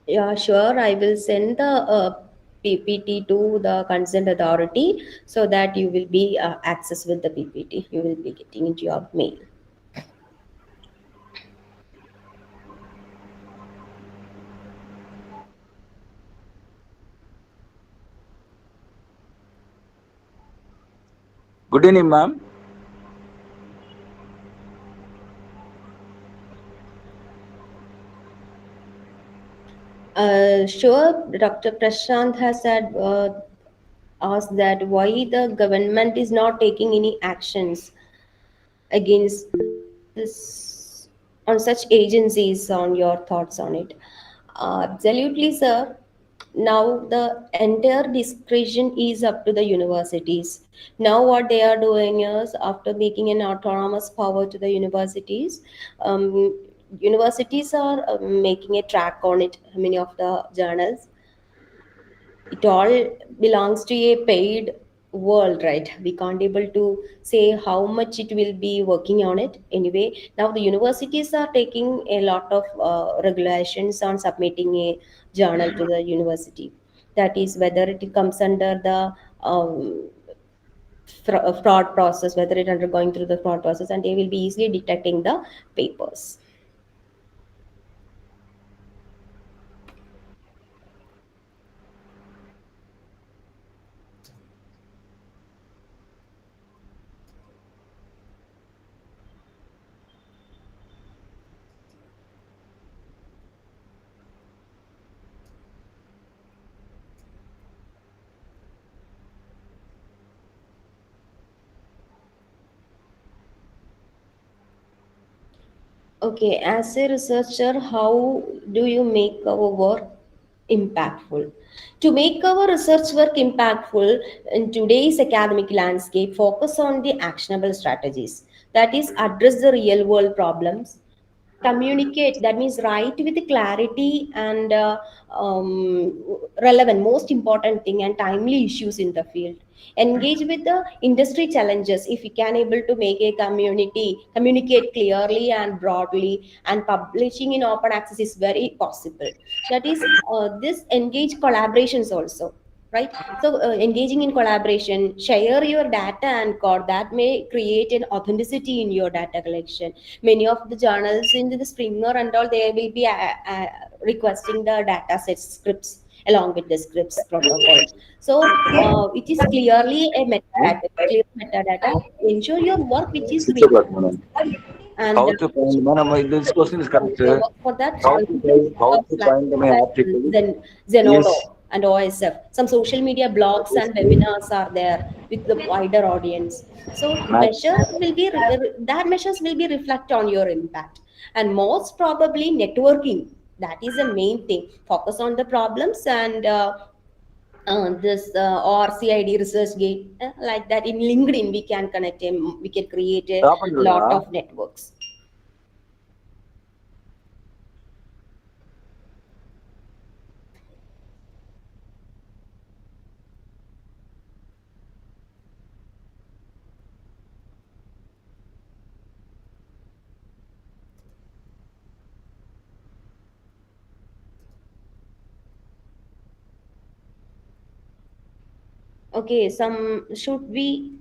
Yeah, sure. I will send the PPT to the concerned authority so that you will be access with the PPT. You will be getting into your mail. Good evening, ma'am. Sure, Dr. Prashant has said asked that why the government is not taking any actions against this on such agencies. On your thoughts on it? Absolutely, sir. Now the entire discretion is up to the universities. Now what they are doing is, after making an autonomous power to the universities, universities are making a track on it. Many of the journals, it all belongs to a paid world, right? We can't able to say how much it will be working on it. Anyway, now the universities are taking a lot of regulations on submitting a journal to the university. That is whether it comes under the fraud process, whether it undergoing through the fraud process, and they will be easily detecting the papers. Okay, as a researcher, how do you make our work impactful? To make our research work impactful in today's academic landscape, focus on the actionable strategies. That is, address the real world problems, communicate, that means write with clarity and relevant, most important thing, and timely issues in the field. Engage with the industry challenges. If we can able to make a community communicate clearly and broadly, and publishing in open access is very possible. That is, this engage collaborations also, right? So engaging in collaboration, share your data and code that may create an authenticity in your data collection. Many of the journals in the Springer and all, they will be requesting the data set scripts along with the scripts protocol. So it is clearly a metadata, clear metadata. Ensure your work which is 6 o'clock, madam. and How to find, madam, this question is correct. your work for that. How to find my article? Zenodo Is and OSF. Some social media blogs and webinars are there with the wider audience. So Mac. measure will be that measures will be reflect on your impact, and most probably networking. That is the main thing. Focus on the problems and. This or CID research gate like that in LinkedIn we can connect him, we can create a Stop and lot of networks. Okay, some should we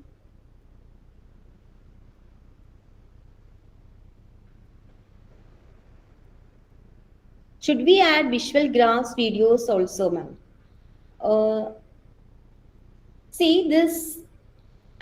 add visual graphs videos also, ma'am? uh, See this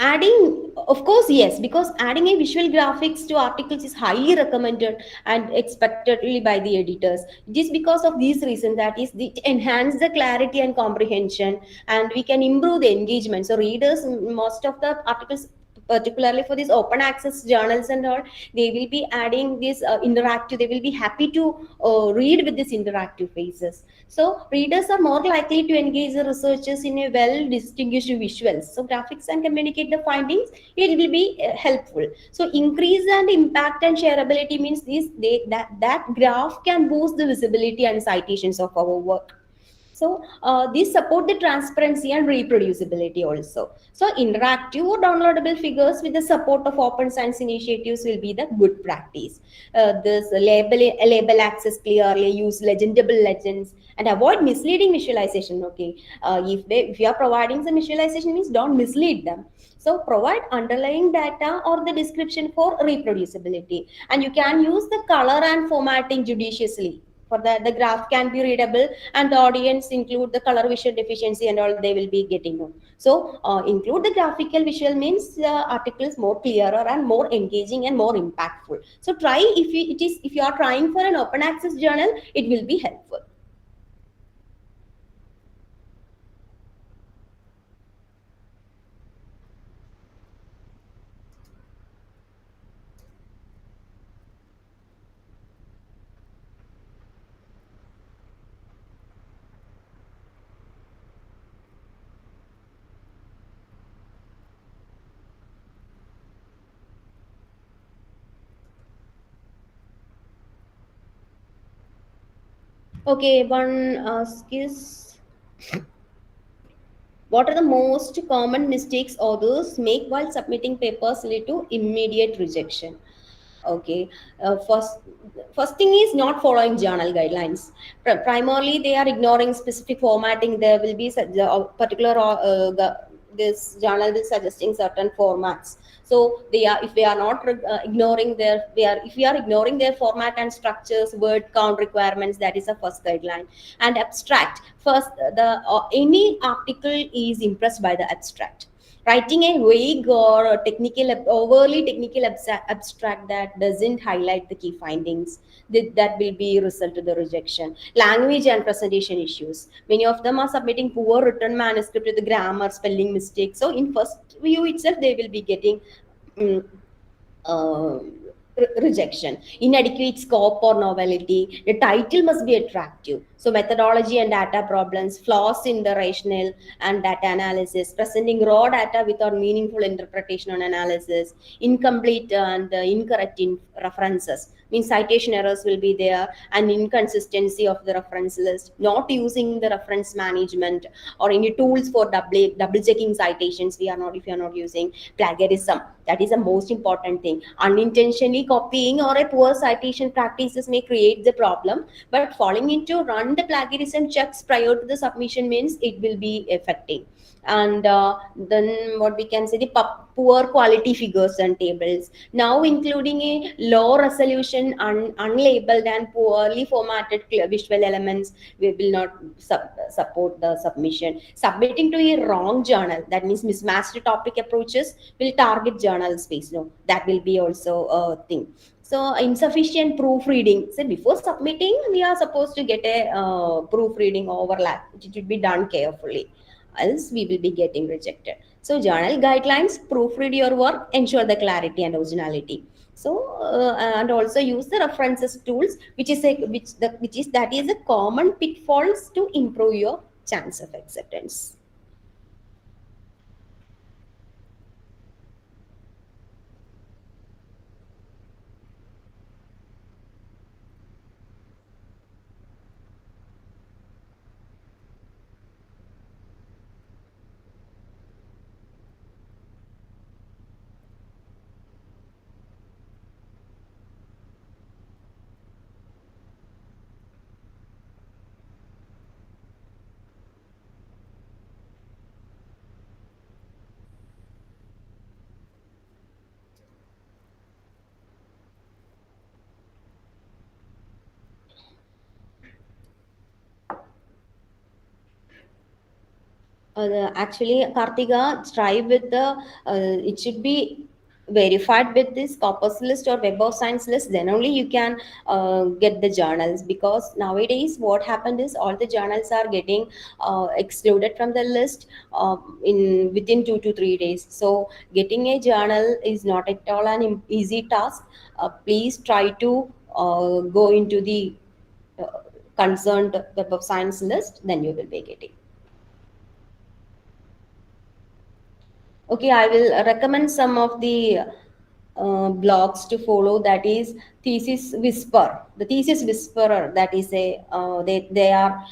adding, of course, yes, because adding a visual graphics to articles is highly recommended and expectedly by the editors. It is because of these reasons, that is, it enhance the clarity and comprehension, and we can improve the engagement. So readers, most of the articles, particularly for these open access journals and all, they will be adding this interactive, they will be happy to read with this interactive phases. So readers are more likely to engage the researchers in a well distinguished visuals. So graphics and communicate the findings, it will be helpful. So increase and impact and shareability means that graph can boost the visibility and citations of our work. So these support the transparency and reproducibility also. So interactive or downloadable figures with the support of open science initiatives will be the good practice. This label access clearly, use legendable legends, and avoid misleading visualization. Okay, if you are providing some visualization means don't mislead them. So provide underlying data or the description for reproducibility, and you can use the color and formatting judiciously. For that, the graph can be readable, and the audience include the color vision deficiency and all, they will be getting on. So include the graphical visual means articles more clearer and more engaging and more impactful. So try, if you are trying for an open access journal, it will be helpful. Okay, one ask is, what are the most common mistakes authors make while submitting papers lead to immediate rejection? Okay, first thing is not following journal guidelines. Primarily, they are ignoring specific formatting. There will be such a particular this journal is suggesting certain formats. So they are, if they are not ignoring their, they are, if we are ignoring their format and structures, word count requirements, that is a first guideline. And abstract, first the any article is impressed by the abstract. Writing a vague or a overly technical abstract that doesn't highlight the key findings, that will be result to the rejection. Language and presentation issues, many of them are submitting poor written manuscript with the grammar, spelling mistakes. So in first view itself, they will be getting mm, uh, rejection. Inadequate scope or novelty. The title must be attractive. So methodology and data problems, flaws in the rationale and data analysis, presenting raw data without meaningful interpretation and analysis, incomplete and incorrect references. Means citation errors will be there, and inconsistency of the reference list, not using the reference management or any tools for double checking citations. We are not, if you are not using plagiarism, that is the most important thing. Unintentionally copying or a poor citation practices may create the problem, but falling into run the plagiarism checks prior to the submission means it will be affecting. And then what we can say, the poor quality figures and tables, now including a low resolution, unlabeled and poorly formatted visual elements, we will not support the submission. Submitting to a wrong journal, that means mismatched topic approaches will target journal space, no, that will be also a thing. So insufficient proofreading. So before submitting, we are supposed to get a proofreading overlap. It should be done carefully, else we will be getting rejected. So journal guidelines, proofread your work, ensure the clarity and originality. So and also use the references tools, which is a which is that is a common pitfalls to improve your chance of acceptance. Actually, Kartika, strive with the, it should be verified with this corpus list or web of science list, then only you can get the journals. Because nowadays what happened is all the journals are getting excluded from the list in within 2 to 3 days. So getting a journal is not at all an easy task. Please try to go into the uh, concerned web of science list, then you will be getting. Okay, I will recommend some of the blogs to follow. That is Thesis Whisper. The Thesis Whisperer. That is a they are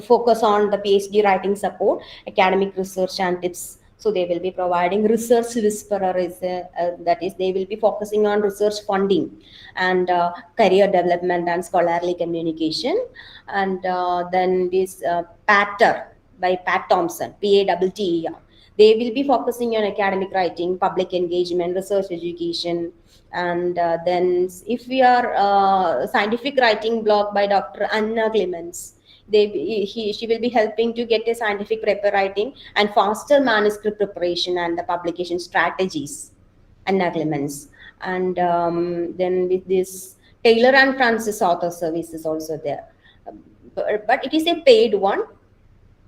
focus on the PhD writing support, academic research and tips. So they will be providing research whisperer is that is they will be focusing on research funding and career development and scholarly communication. And then this Patter by Pat Thompson, PATTER. They will be focusing on academic writing, public engagement, research education. And then if we are scientific writing blog by Dr. Anna Clements, she will be helping to get a scientific paper writing and faster manuscript preparation and the publication strategies. Anna Clements. And then with this Taylor and Francis author service is also there. But it is a paid one.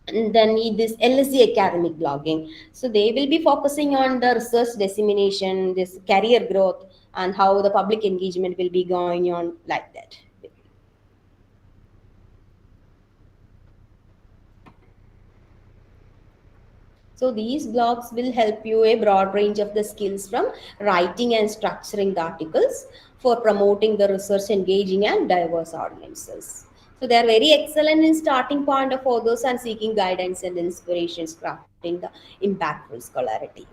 And then this LSE academic blogging. So they will be focusing on the research dissemination, this career growth, and how the public engagement will be going on like that. So these blogs will help you a broad range of the skills from writing and structuring the articles for promoting the research, engaging and diverse audiences. So they are very excellent in starting point of authors and seeking guidance and inspirations, crafting the impactful scholarity.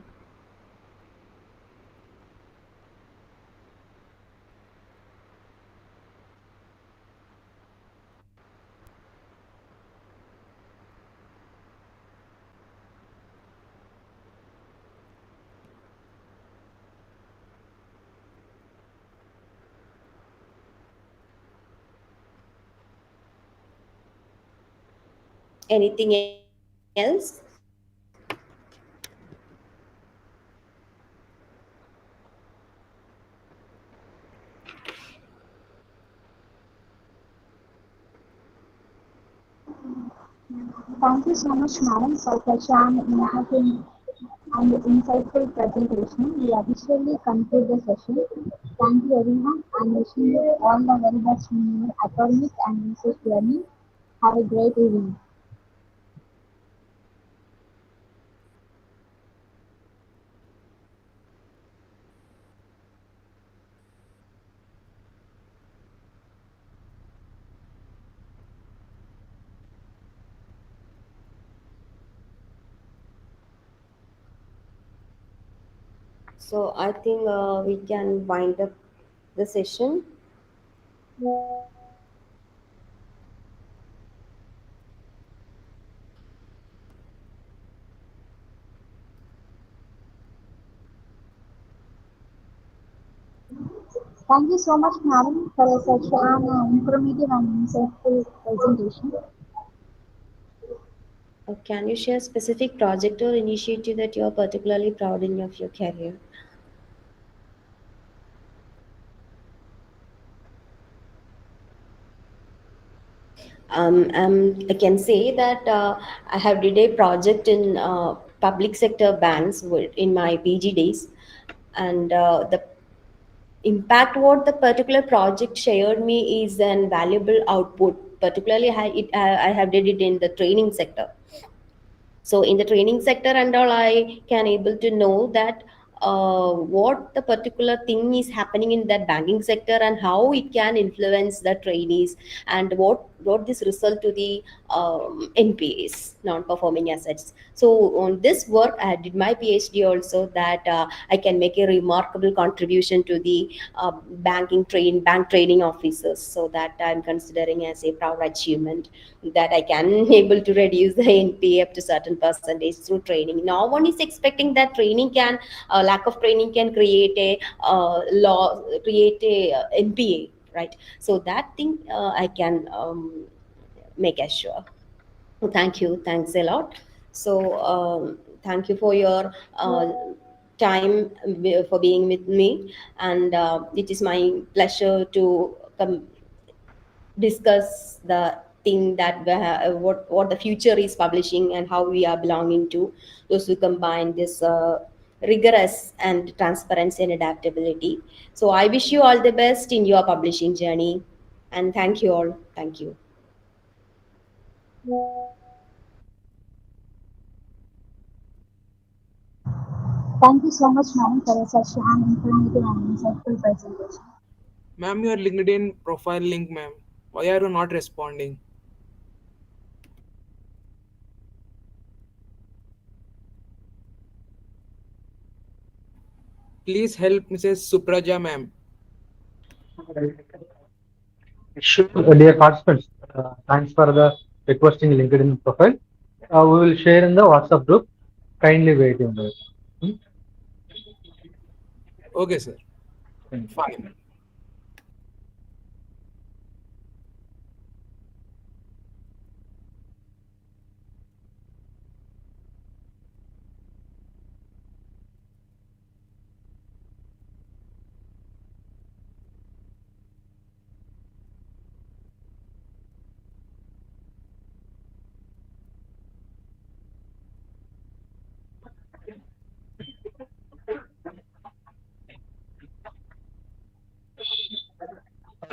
Anything else? Thank you so much, madam, for such an enlightening and insightful presentation. We officially conclude the session. Thank you everyone and wishing you all the very best in your academic and research journey. Have a great evening. So I think we can wind up the session. Thank you so much, madam, for such an informative and insightful presentation. Can you share specific project or initiative that you are particularly proud in of your career? I can say that I have did a project in public sector banks in my PG days, and the impact what the particular project shared me is an valuable output. Particularly, I have did it in the training sector. So in the training sector and all, I can able to know that what the particular thing is happening in that banking sector and how it can influence the trainees, and what this result to the NPAs, non-performing assets. So on this work I did my PhD also, that I can make a remarkable contribution to the bank training officers, so that I'm considering as a proud achievement, that I can able to reduce the NPA up to certain percentage through training. No one is expecting that training can lack of training can create a create a NPA, right? So that thing I can make as sure. Thank you, thanks a lot. So thank you for your time for being with me, and it is my pleasure to discuss the thing that what the future is publishing and how we are belonging to those who combine this rigorous and transparency and adaptability. So I wish you all the best in your publishing journey, and thank you all. Thank you. Thank you so much, madam, for such an informative and insightful presentation. Ma'am, your LinkedIn profile link, ma'am. Why are you not responding? Please help Mrs. Supraja, ma'am. Sure, dear participants, thanks for the requesting LinkedIn profile. We will share in the WhatsApp group. Kindly wait in there. Hmm? Okay, sir. Thank you. Fine.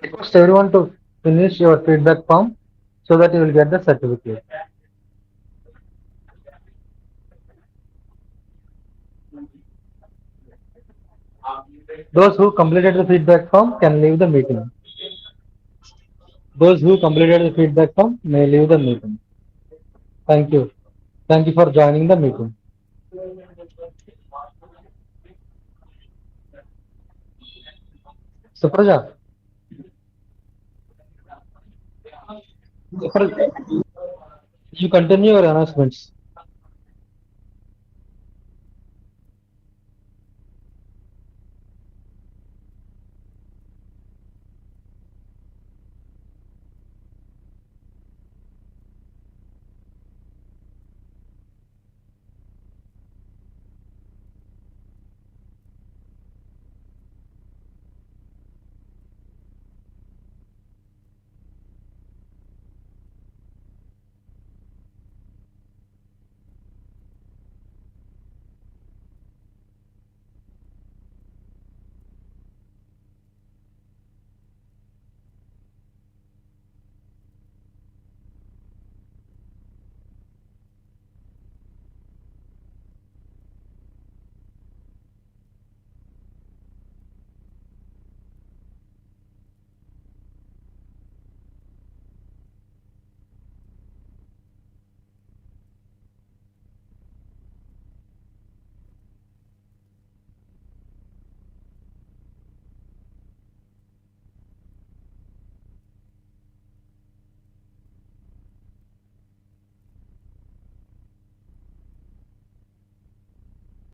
Request everyone to finish your feedback form so that you will get the certificate. Those who completed the feedback form can leave the meeting. Those who completed the feedback form may leave the meeting. Thank you. Thank you for joining the meeting. Supraja, you continue your announcements.